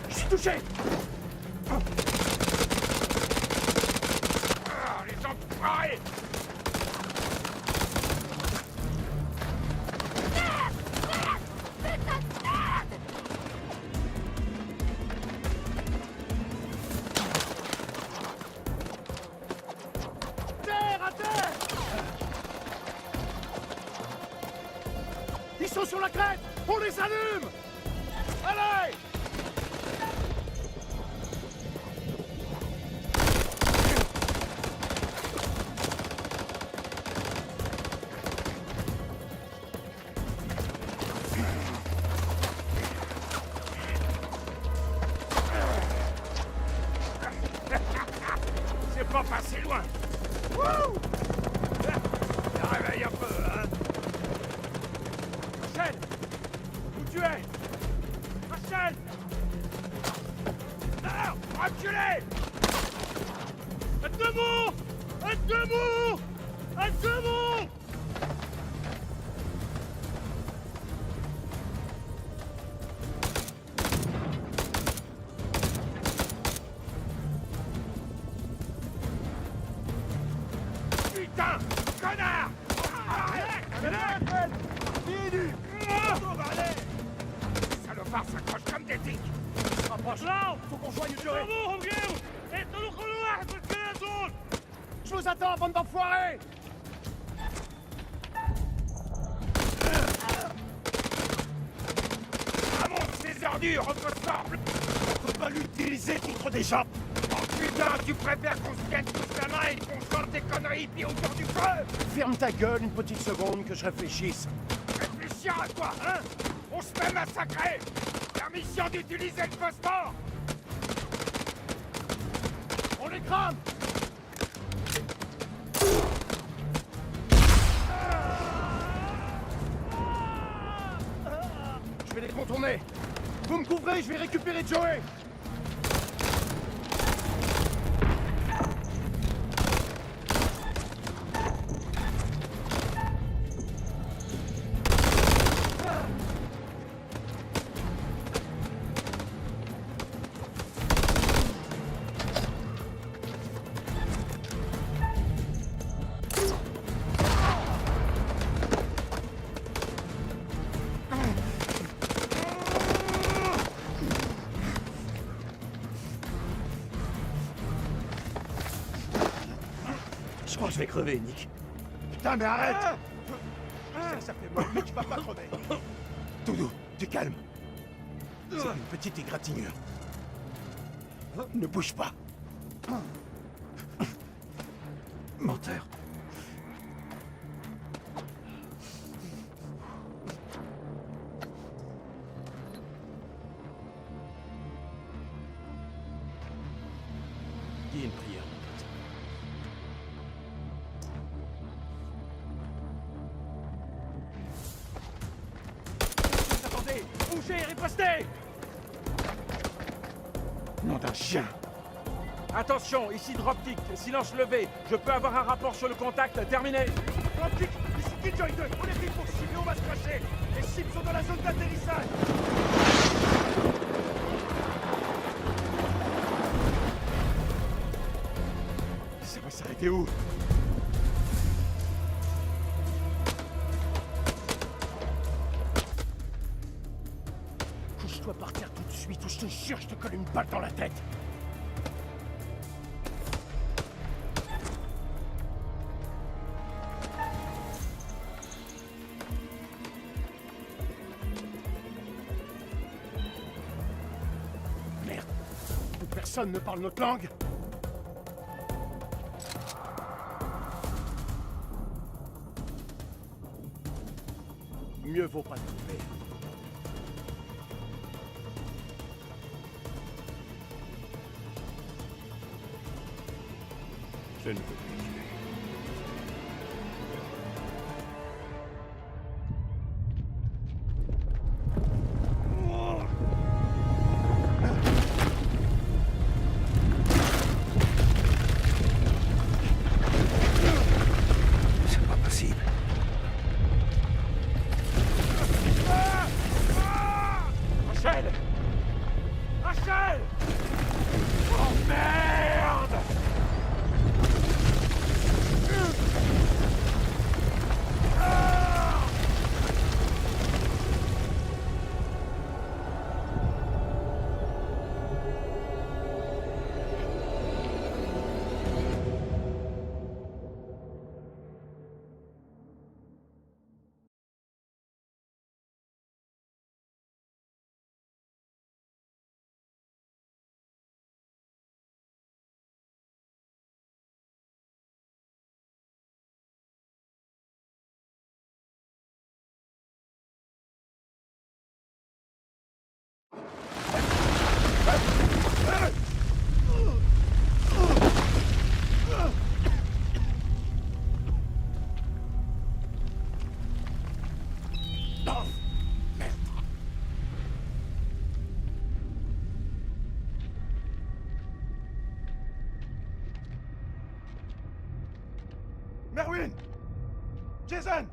Je suis touché. Les enfoirés! Terre à terre! Ils sont sur la crête! On les allume! Allez! C'est pas passé loin! Wouh! Réveille un peu, hein? Rachel! Où tu es? Rachel! Non! Reculez! Êtes debout! Êtes debout! Êtes debout! Putain! Connard! Arrête! Salopard s'accroche comme des tiques! Rapproche! Não! Faut qu'on joigne Por durée! favor, Romero! Entra no couloir do esqueleto! Je vous attends, bande d'enfoirés! Remonte ces ordures! entendu, ressemble. On peut pas l'utiliser contre des gens. Oh putain, tu préfères qu'on se tienne tous la main et qu'on chante des conneries puis autour du feu? Ferme ta gueule une petite seconde que je réfléchisse. Réfléchir à quoi, hein? On se fait massacrer. Permission d'utiliser le phosphore. On les crame! Je vais les contourner. Vous me couvrez, je vais récupérer Joey. Je crois que je vais crever, Nick. Putain, mais arrête! Ça fait mal, mais tu vas pas crever. Doudou, du calme. C'est une petite égratignure. Ne bouge pas. Menteur. Dis une prière, mon pote. Attendez! Bougez, ripostez! Nom d'un chien! Attention, ici Dropkick, silence levé. Je peux avoir un rapport sur le contact, terminé. Dropkick, ici Killjoy 2, on est pris pour cible et on va se cracher. Les cibles sont dans la zone d'atterrissage. Ça va s'arrêter où? Couche-toi par terre tout de suite ou je te jure, je te colle une balle dans la tête. Merde. Personne ne parle notre langue. Mieux vaut pas tromper. Je ne veux plus tuer. C'est pas possible. Rachel! Rachel! Oh merde! Merwin! Jason!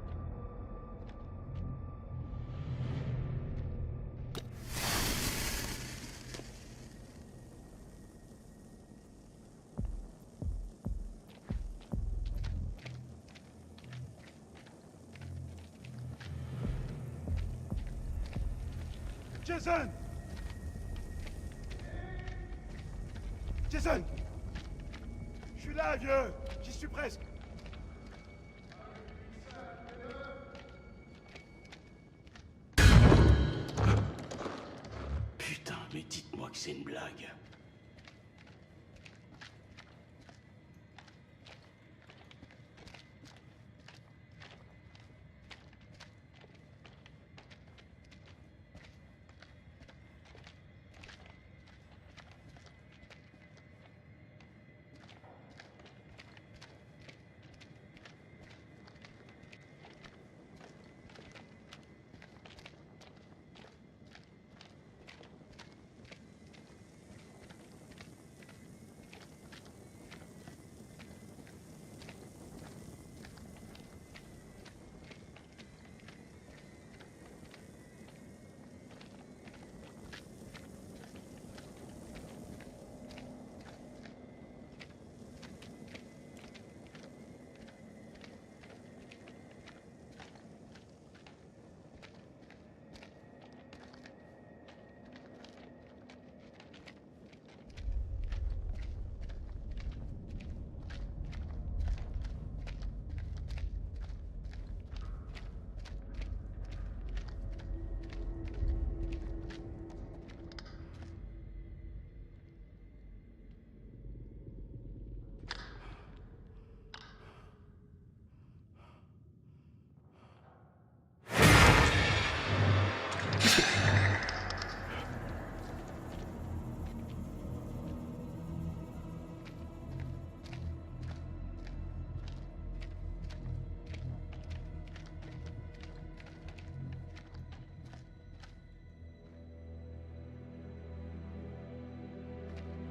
Jason! Jason! Je suis là, vieux! J'y suis presque! que c'est une blague.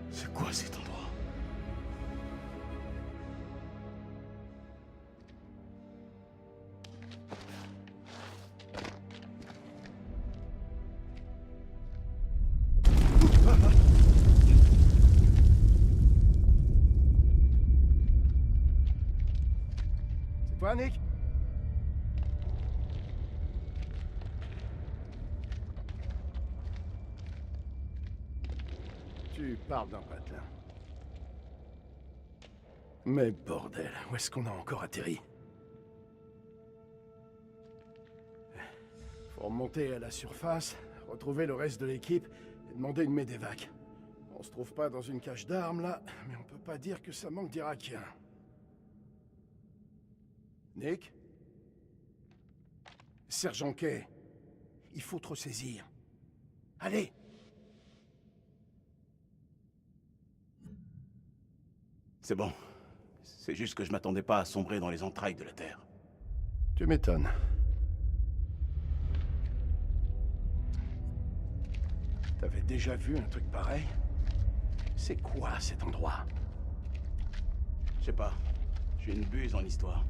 C'est quoi cet endroit? C'est toi, Nick? Tu parles d'un patelin. Mais bordel, où est-ce qu'on a encore atterri? Faut remonter à la surface, retrouver le reste de l'équipe et demander une médévac. On se trouve pas dans une cache d'armes là, mais on peut pas dire que ça manque d'Irakiens. Nick? Sergent Kay, il faut te ressaisir. Allez! C'est bon. C'est juste que je m'attendais pas à sombrer dans les entrailles de la Terre. Tu m'étonnes. T'avais déjà vu un truc pareil? C'est quoi cet endroit? Je sais pas. Je suis une buse en histoire.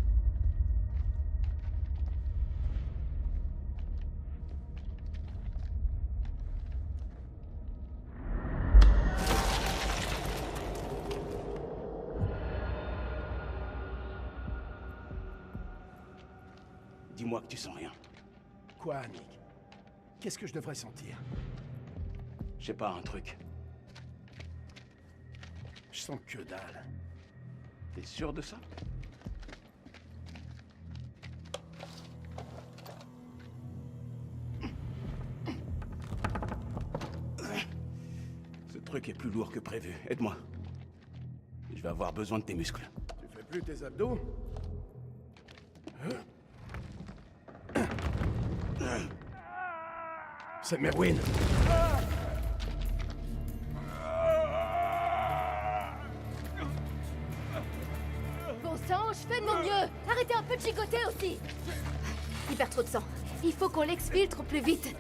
Dis-moi que tu sens rien. Quoi, Nick? Qu'est-ce que je devrais sentir? Je sais pas, un truc. Je sens que dalle. T'es sûr de ça? Ce truc est plus lourd que prévu. Aide-moi. Je vais avoir besoin de tes muscles. Tu fais plus tes abdos? C'est Merwin. Bon sang, je fais de mon mieux. Arrêtez un peu de gigoter aussi. Il perd trop de sang. Il faut qu'on l'exfiltre au plus vite.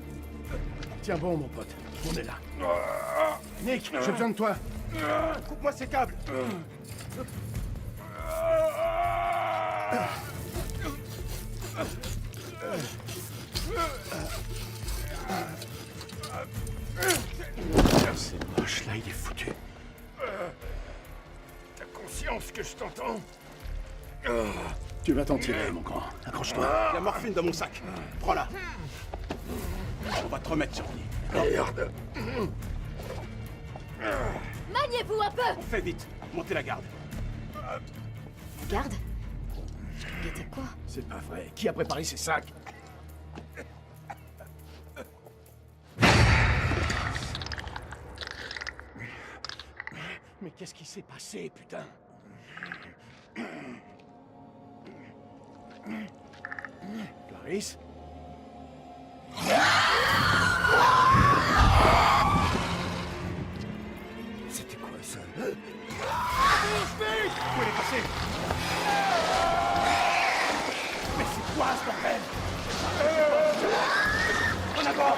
Tiens bon, mon pote. On est là. Nick, j'ai besoin de toi. Coupe-moi ces câbles. C'est moche, là, il est foutu. T'as conscience que je t'entends? Tu vas t'en tirer, mon grand. Accroche-toi. Il y a morphine dans mon sac. Prends-la. On va te remettre sur pied. Merde. Maniez-vous un peu. Fais vite. Montez la garde. Garde? C'était quoi? C'est pas vrai. Qui a préparé ces sacs? Qu'est-ce qui s'est passé, putain? Clarisse? C'était quoi ça? Vite! Où elle est passée? Mais c'est quoi ce bordel? En avant!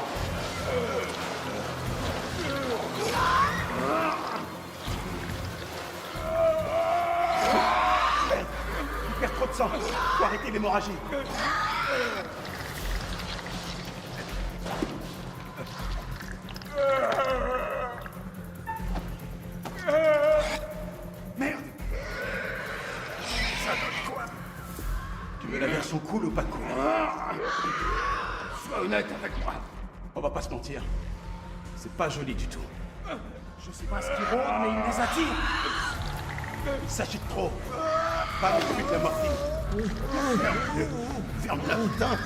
Il perd trop de sang. Faut arrêter l'hémorragie. Merde! Ça donne quoi? Tu veux la version cool ou pas cool? Sois honnête avec moi. On va pas se mentir. C'est pas joli du tout. Je sais pas ce qui rôde, mais il les attire. Il s'agite trop. Pas non plus de la morphine. Ferme-la, putain.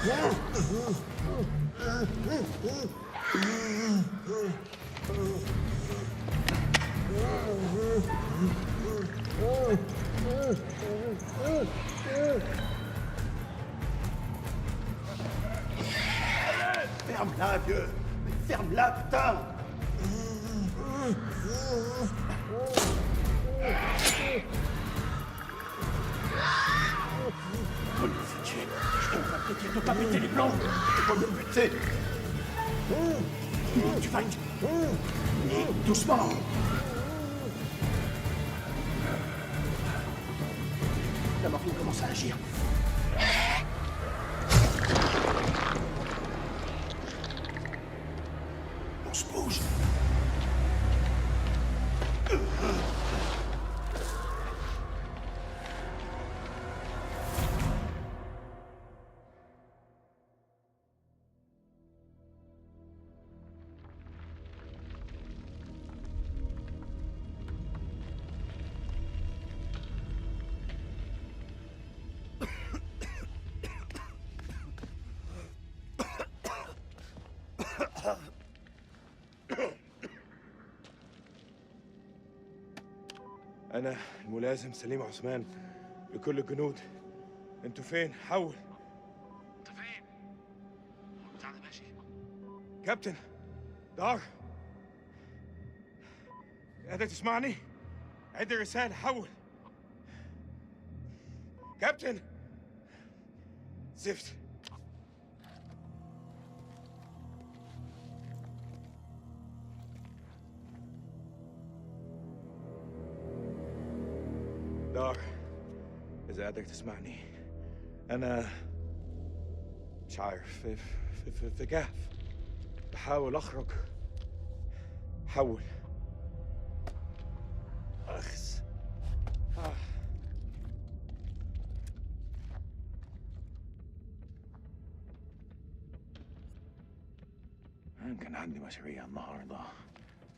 Ferme-la, vieux. Ferme-la, putain. On le fait tuer. Je te répète, il ne pas péter les plombs. Tu vas me buter. Tu vas... Doucement. La morphine commence à agir. On se bouge. أنا الملازم سليم عثمان لكل الجنود. أنتوا فين؟ حول. انت فين؟ البتاع ده ماشي؟ كابتن دار، قادر تسمعني؟ عد الرسالة. حول. كابتن زفت. دار، إذا قادر تسمعني، أنا مش عارف في كهف بحاول أخرج. حول. أخس. كان عندي مشاريع النهارده،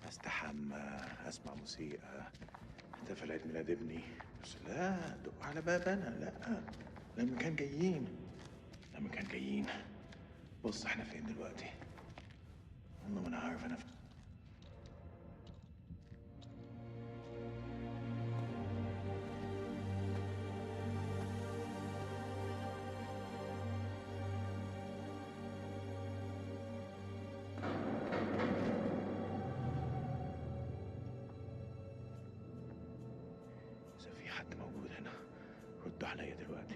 استحمى، اسمع موسيقى، احتفل عيد ميلاد ابني، بس لا دق على باب انا. لا، لما كان جايين. بص احنا فين دلوقتي؟ والله ما انا عارف انا فين. إذا في حد موجود هنا رد عليا دلوقتي.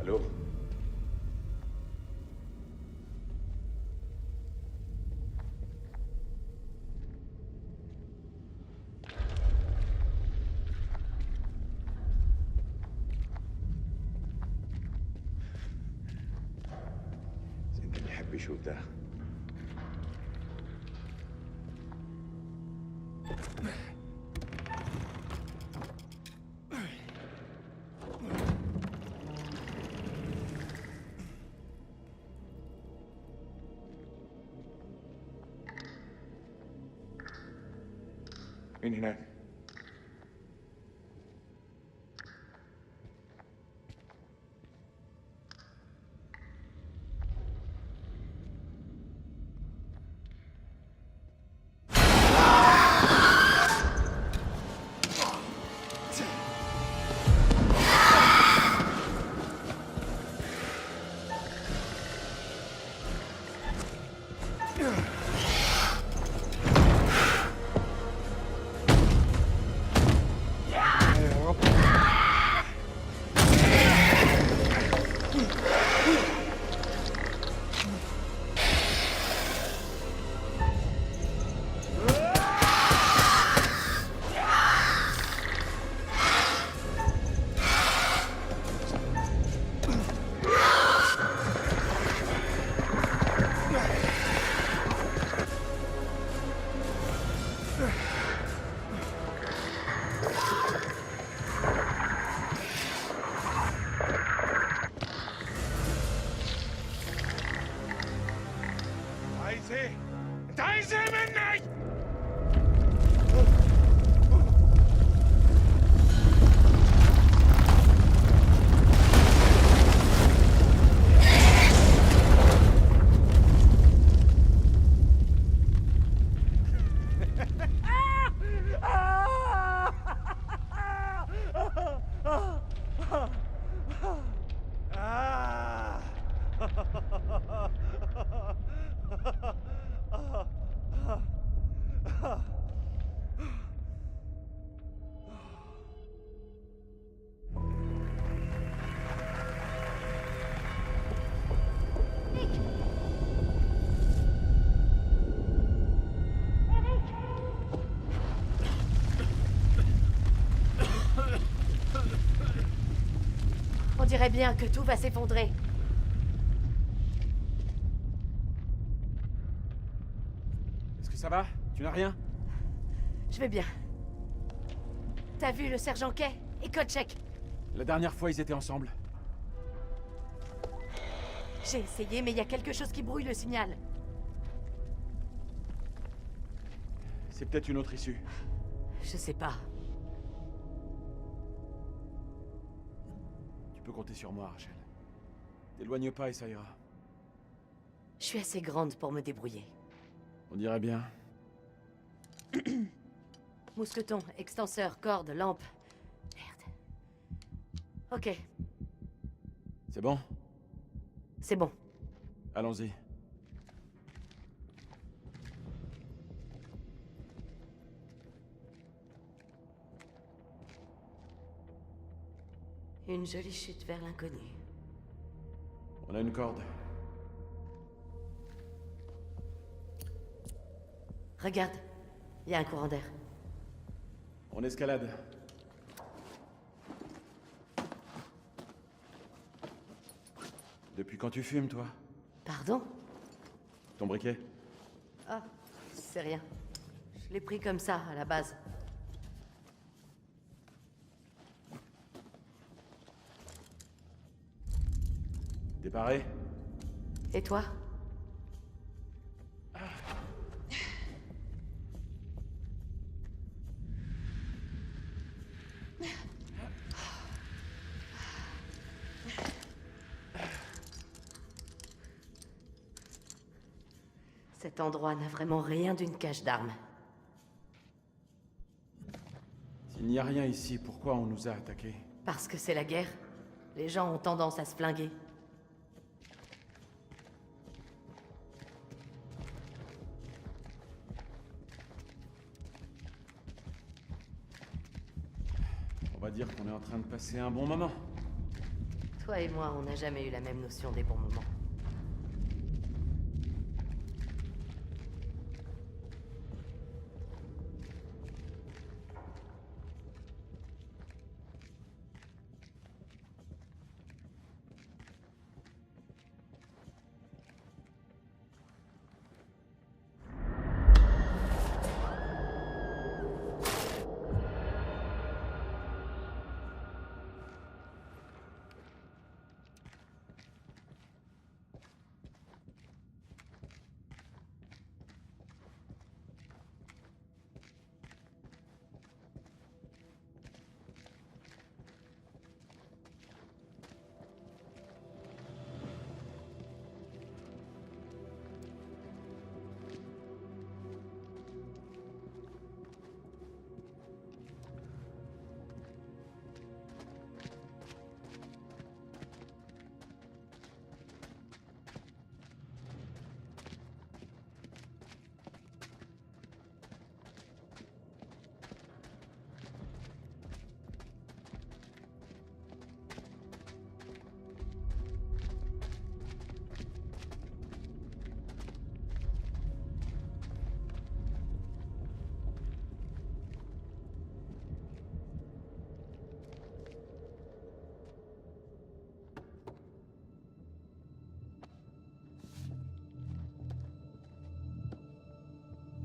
Allô? يمكن يحب يشوف ده. مين هناك؟ عايز ايه؟ انت عايز ايه مني؟ On dirait bien que tout va s'effondrer. Est-ce que ça va? Tu n'as rien? Je vais bien. T'as vu le sergent Kay et Kotchek? La dernière fois, ils étaient ensemble. J'ai essayé, mais il y a quelque chose qui brouille le signal. C'est peut-être une autre issue. Je sais pas. Tu peux compter sur moi, Rachel. T'éloigne pas et ça ira. Je suis assez grande pour me débrouiller. On dirait bien. Mousqueton, extenseur, corde, lampe. Merde. Ok, C'est bon? c'est bon. Allons-y. Une jolie chute vers l'inconnu. On a une corde. Regarde, il y a un courant d'air. On escalade. Depuis quand tu fumes, toi? Pardon? Ton briquet? Ah, c'est rien. Je l'ai pris comme ça, à la base. T'es paré? Et toi? Cet endroit n'a vraiment rien d'une cache d'armes. S'il n'y a rien ici, pourquoi on nous a attaqués? Parce que c'est la guerre. Les gens ont tendance à se flinguer. On va dire qu'on est en train de passer un bon moment. Toi et moi, on n'a jamais eu la même notion des bons moments.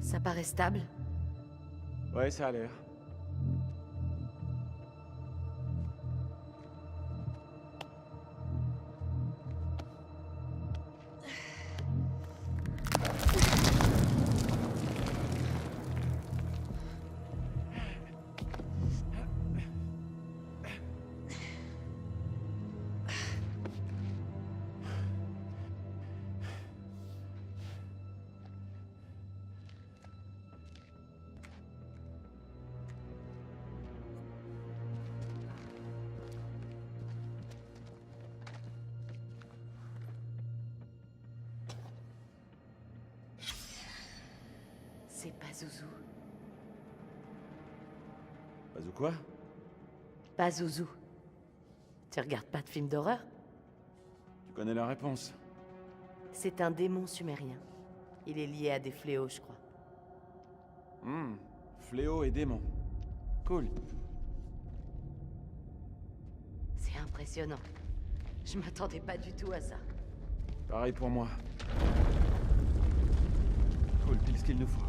Ça paraît stable? Ouais, ça a l'air. C'est Pazuzu. Bazou quoi? Pazuzu. Tu regardes pas de films d'horreur? Tu connais la réponse. C'est un démon sumérien. Il est lié à des fléaux, je crois. Fléau et démon. Cool. C'est impressionnant. Je m'attendais pas du tout à ça. Pareil pour moi. Cool, pile ce qu'il nous faut.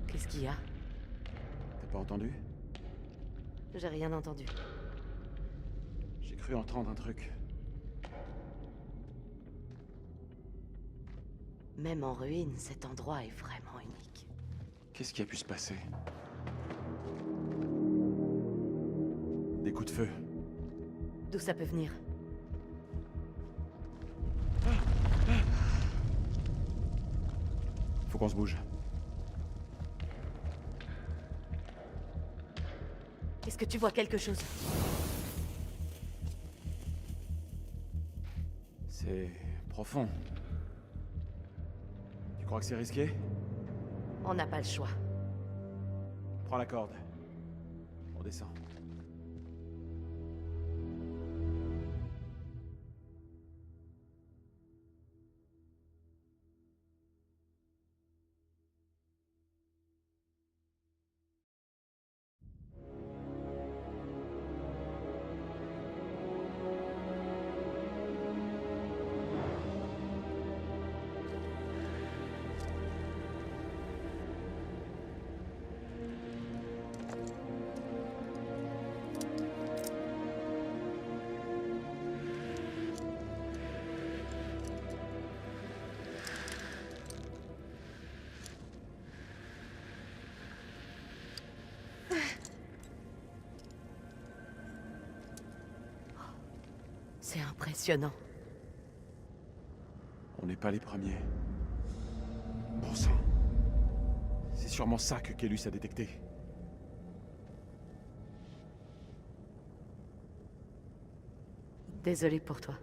Qu'est-ce qu'il y a? T'as pas entendu? J'ai rien entendu. J'ai cru entendre un truc. Même en ruine, cet endroit est vraiment unique. Qu'est-ce qui a pu se passer? Des coups de feu. D'où ça peut venir? Faut qu'on se bouge. Est-ce que tu vois quelque chose? C'est profond. Tu crois que c'est risqué? On n'a pas le choix. Prends la corde. On descend. C'est impressionnant. On n'est pas les premiers. Bon sang. C'est sûrement ça que Kellus a détecté. Désolée pour toi.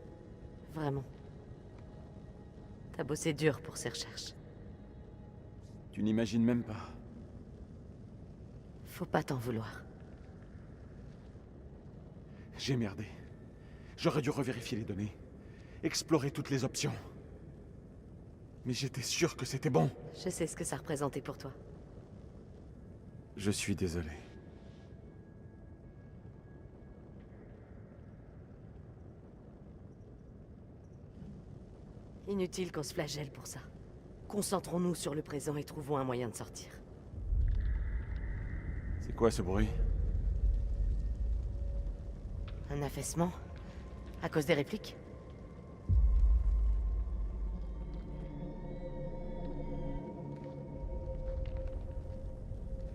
Vraiment. T'as bossé dur pour ces recherches. Tu n'imagines même pas. Faut pas t'en vouloir. J'ai merdé. J'aurais dû revérifier les données. Explorer toutes les options. Mais j'étais sûr que c'était bon. Je sais ce que ça représentait pour toi. Je suis désolé. Inutile qu'on se flagelle pour ça. Concentrons-nous sur le présent et trouvons un moyen de sortir. C'est quoi ce bruit? Un affaissement? À cause des répliques?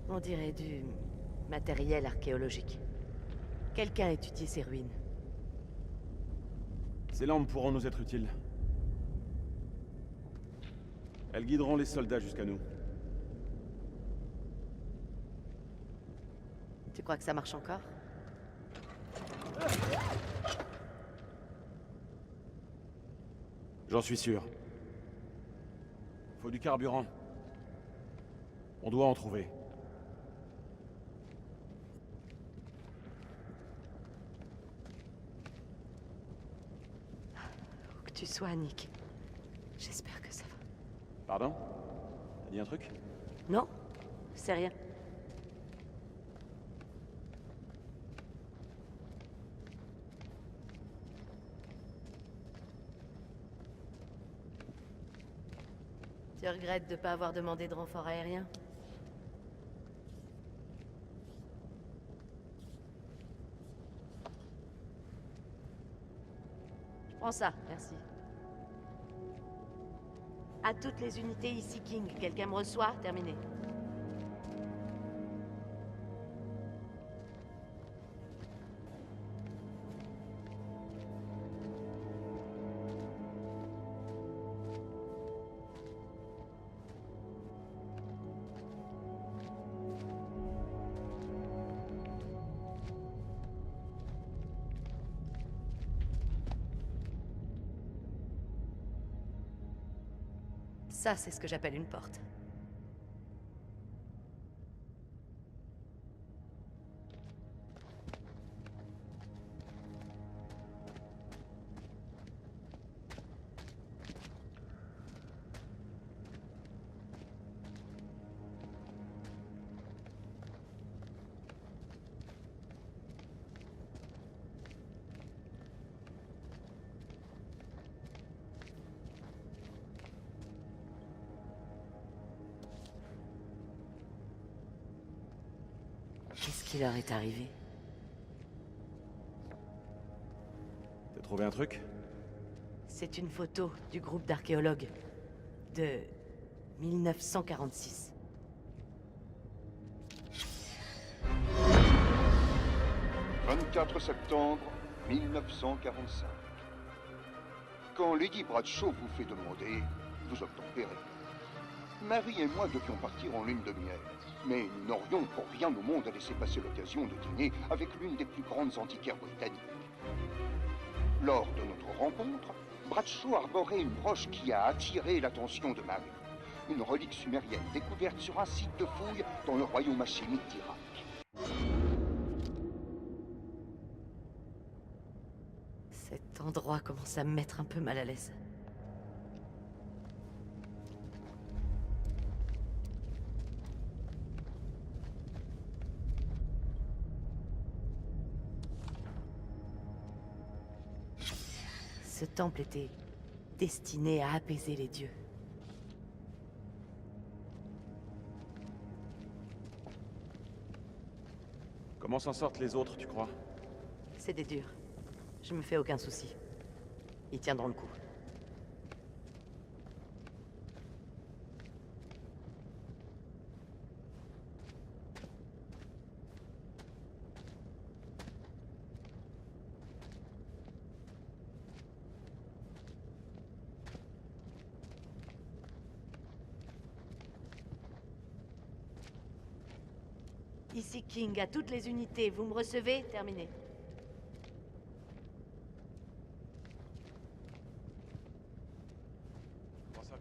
On dirait du matériel archéologique. Quelqu'un a étudié ces ruines. Ces lampes pourront nous être utiles. Elles guideront les soldats jusqu'à nous. Tu crois que ça marche encore? J'en suis sûr. Faut du carburant. On doit en trouver. Où que tu sois, Nick. J'espère que ça va. Pardon? T'as dit un truc? Non, c'est rien. Tu regrettes de pas avoir demandé de renfort aérien? Je prends ça, merci. À toutes les unités ici, King. Quelqu'un me reçoit? Terminé. Ça, c'est ce que j'appelle une porte. Qu'est-ce qui leur est arrivé? T'as trouvé un truc? C'est une photo du groupe d'archéologues de 1946. « 24 septembre 1945. Quand Lady Bradshaw vous fait demander, vous obtempérez. Marie et moi devions partir en lune de miel, mais nous n'aurions pour rien au monde à laisser passer l'occasion de dîner avec l'une des plus grandes antiquaires britanniques. Lors de notre rencontre, Bradshaw arborait une broche qui a attiré l'attention de Marie. Une relique sumérienne découverte sur un site de fouilles dans le royaume hachémite d'Irak. Cet endroit commence à me mettre un peu mal à l'aise. Ce temple était destiné à apaiser les dieux. Comment s'en sortent les autres, tu crois? C'est des durs. Je me fais aucun souci. Ils tiendront le coup. Ici King, à toutes les unités, vous me recevez? Terminé.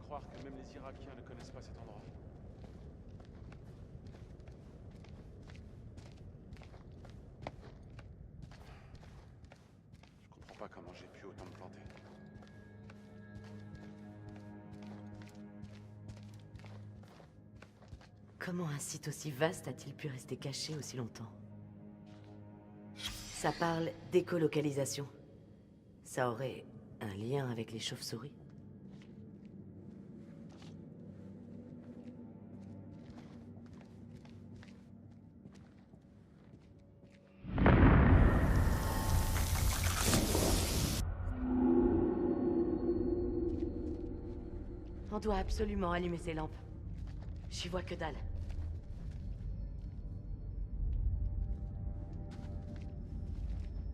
croire que même les Irakiens ne connaissent pas cet endroit. Je comprends pas comment j'ai pu autant me planter. Comment un site aussi vaste a-t-il pu rester caché aussi longtemps? Ça parle d'écolocalisation. Ça aurait un lien avec les chauves-souris? On doit absolument allumer ces lampes. J'y vois que dalle.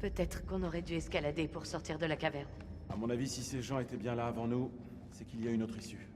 Peut-être qu'on aurait dû escalader pour sortir de la caverne. À mon avis, si ces gens étaient bien là avant nous, c'est qu'il y a une autre issue.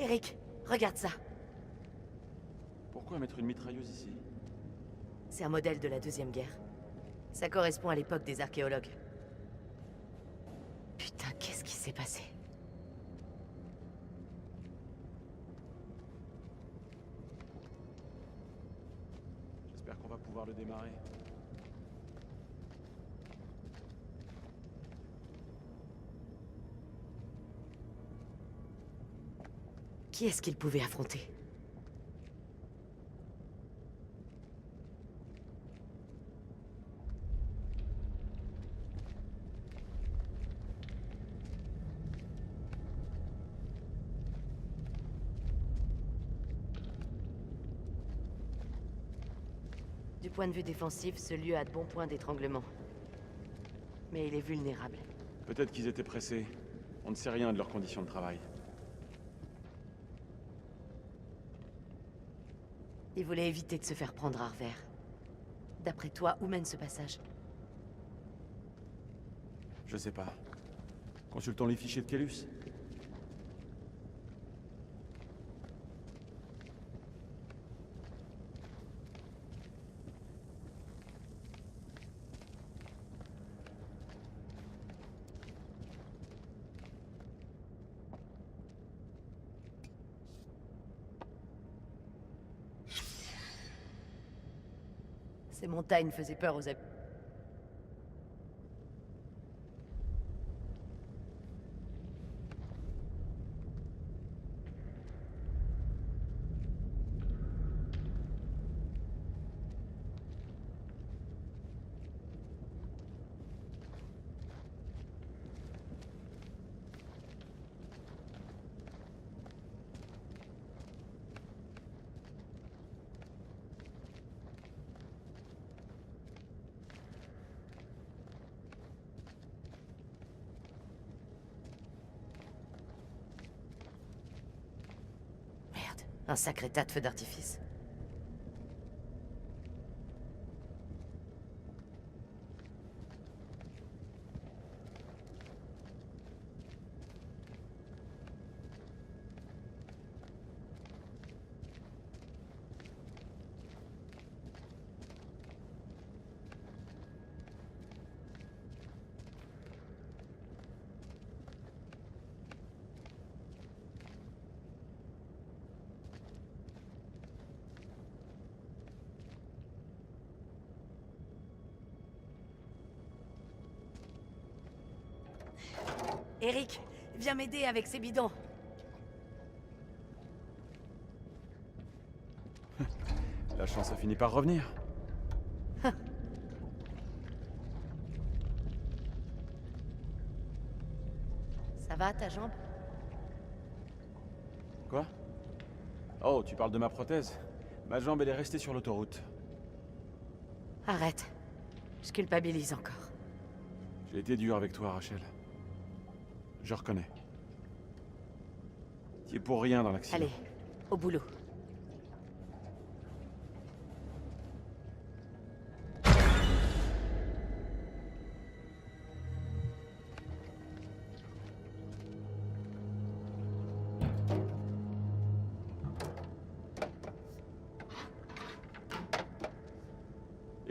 Eric, regarde ça. Pourquoi mettre une mitrailleuse ici? C'est un modèle de la Deuxième Guerre. Ça correspond à l'époque des archéologues. Putain, qu'est-ce qui s'est passé? J'espère qu'on va pouvoir le démarrer. Qui est-ce qu'il pouvait affronter? Du point de vue défensif, ce lieu a de bons points d'étranglement. Mais il est vulnérable. Peut-être qu'ils étaient pressés. On ne sait rien de leurs conditions de travail. Il voulait éviter de se faire prendre à revers. D'après toi, où mène ce passage? Je sais pas. Consultons les fichiers de Kellus. Ces montagnes faisaient peur aux habitants. Un sacré tas de feux d'artifice. Eric, viens m'aider avec ces bidons. La chance a fini par revenir. Ça va, ta jambe? Quoi? Oh, tu parles de ma prothèse? Ma jambe, elle est restée sur l'autoroute. Arrête. Je culpabilise encore. J'ai été dur avec toi, Rachel. Je reconnais. Tu es pour rien dans l'accident. Allez, au boulot.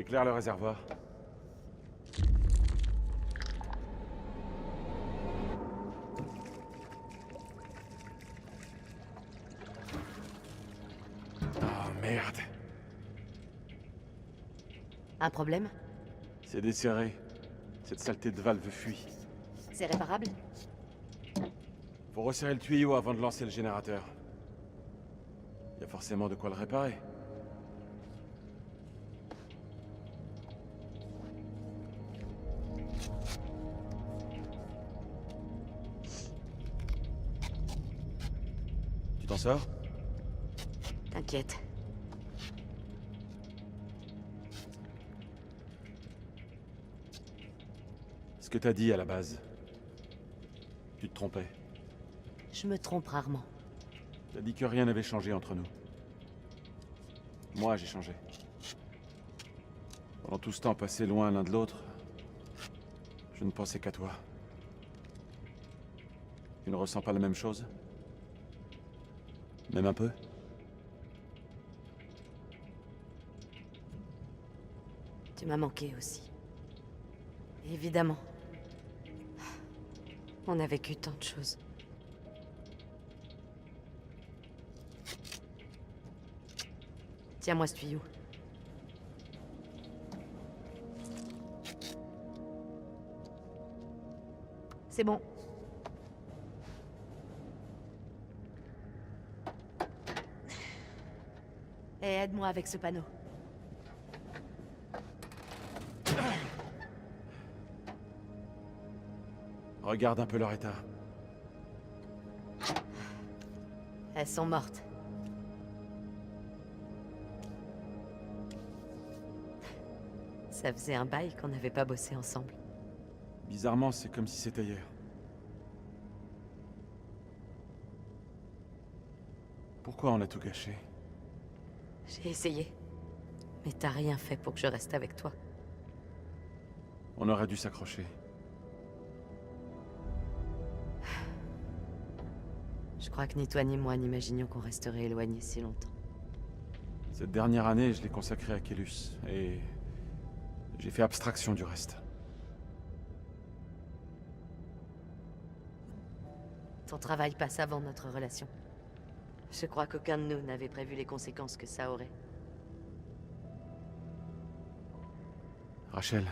Éclaire le réservoir. Oh merde. Un problème? C'est desserré. Cette saleté de valve fuit. C'est réparable? Faut resserrer le tuyau avant de lancer le générateur. Il y a forcément de quoi le réparer. Tu t'en sors? T'inquiète. Ce que t'as dit à la base. Tu te trompais. Je me trompe rarement. T'as dit que rien n'avait changé entre nous. Moi, j'ai changé. Pendant tout ce temps passé loin l'un de l'autre, je ne pensais qu'à toi. Tu ne ressens pas la même chose? Même un peu? Tu m'as manqué aussi. Évidemment. On a vécu tant de choses. Tiens-moi ce tuyau. C'est bon. Et aide-moi avec ce panneau. Regarde un peu leur état. Elles sont mortes. Ça faisait un bail qu'on n'avait pas bossé ensemble. Bizarrement, c'est comme si c'était hier. Pourquoi on a tout gâché? J'ai essayé. Mais t'as rien fait pour que je reste avec toi. On aurait dû s'accrocher. Je crois que ni toi ni moi n'imaginions qu'on resterait éloignés si longtemps. Cette dernière année, je l'ai consacrée à Kellus, et j'ai fait abstraction du reste. Ton travail passe avant notre relation. Je crois qu'aucun de nous n'avait prévu les conséquences que ça aurait. Rachel.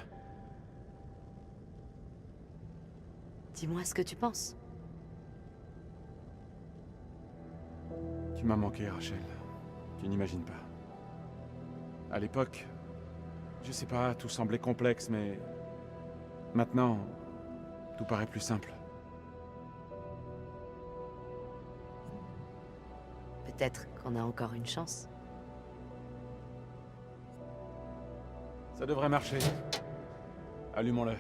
Dis-moi ce que tu penses. Tu m'as manqué, Rachel. Tu n'imagines pas. À l'époque, je sais pas, tout semblait complexe, mais... Maintenant, tout paraît plus simple. Peut-être qu'on a encore une chance. Ça devrait marcher. Allumons-le.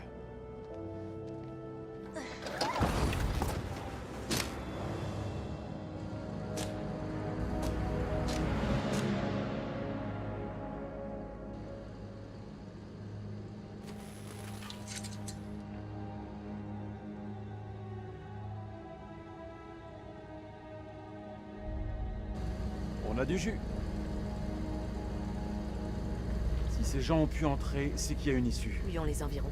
On a du jus. Si ces gens ont pu entrer, c'est qu'il y a une issue. Fouillons les environs.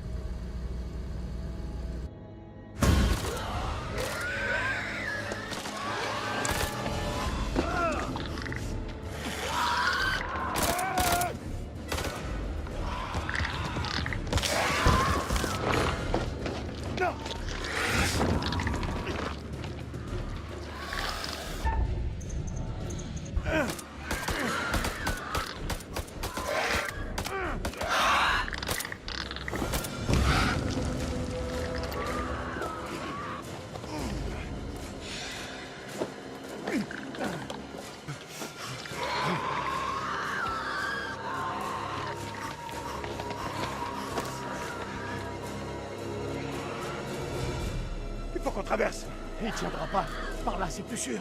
traverse. Il tiendra pas. Par là, c'est plus sûr.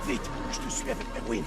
Vite, je te suis avec Merwin.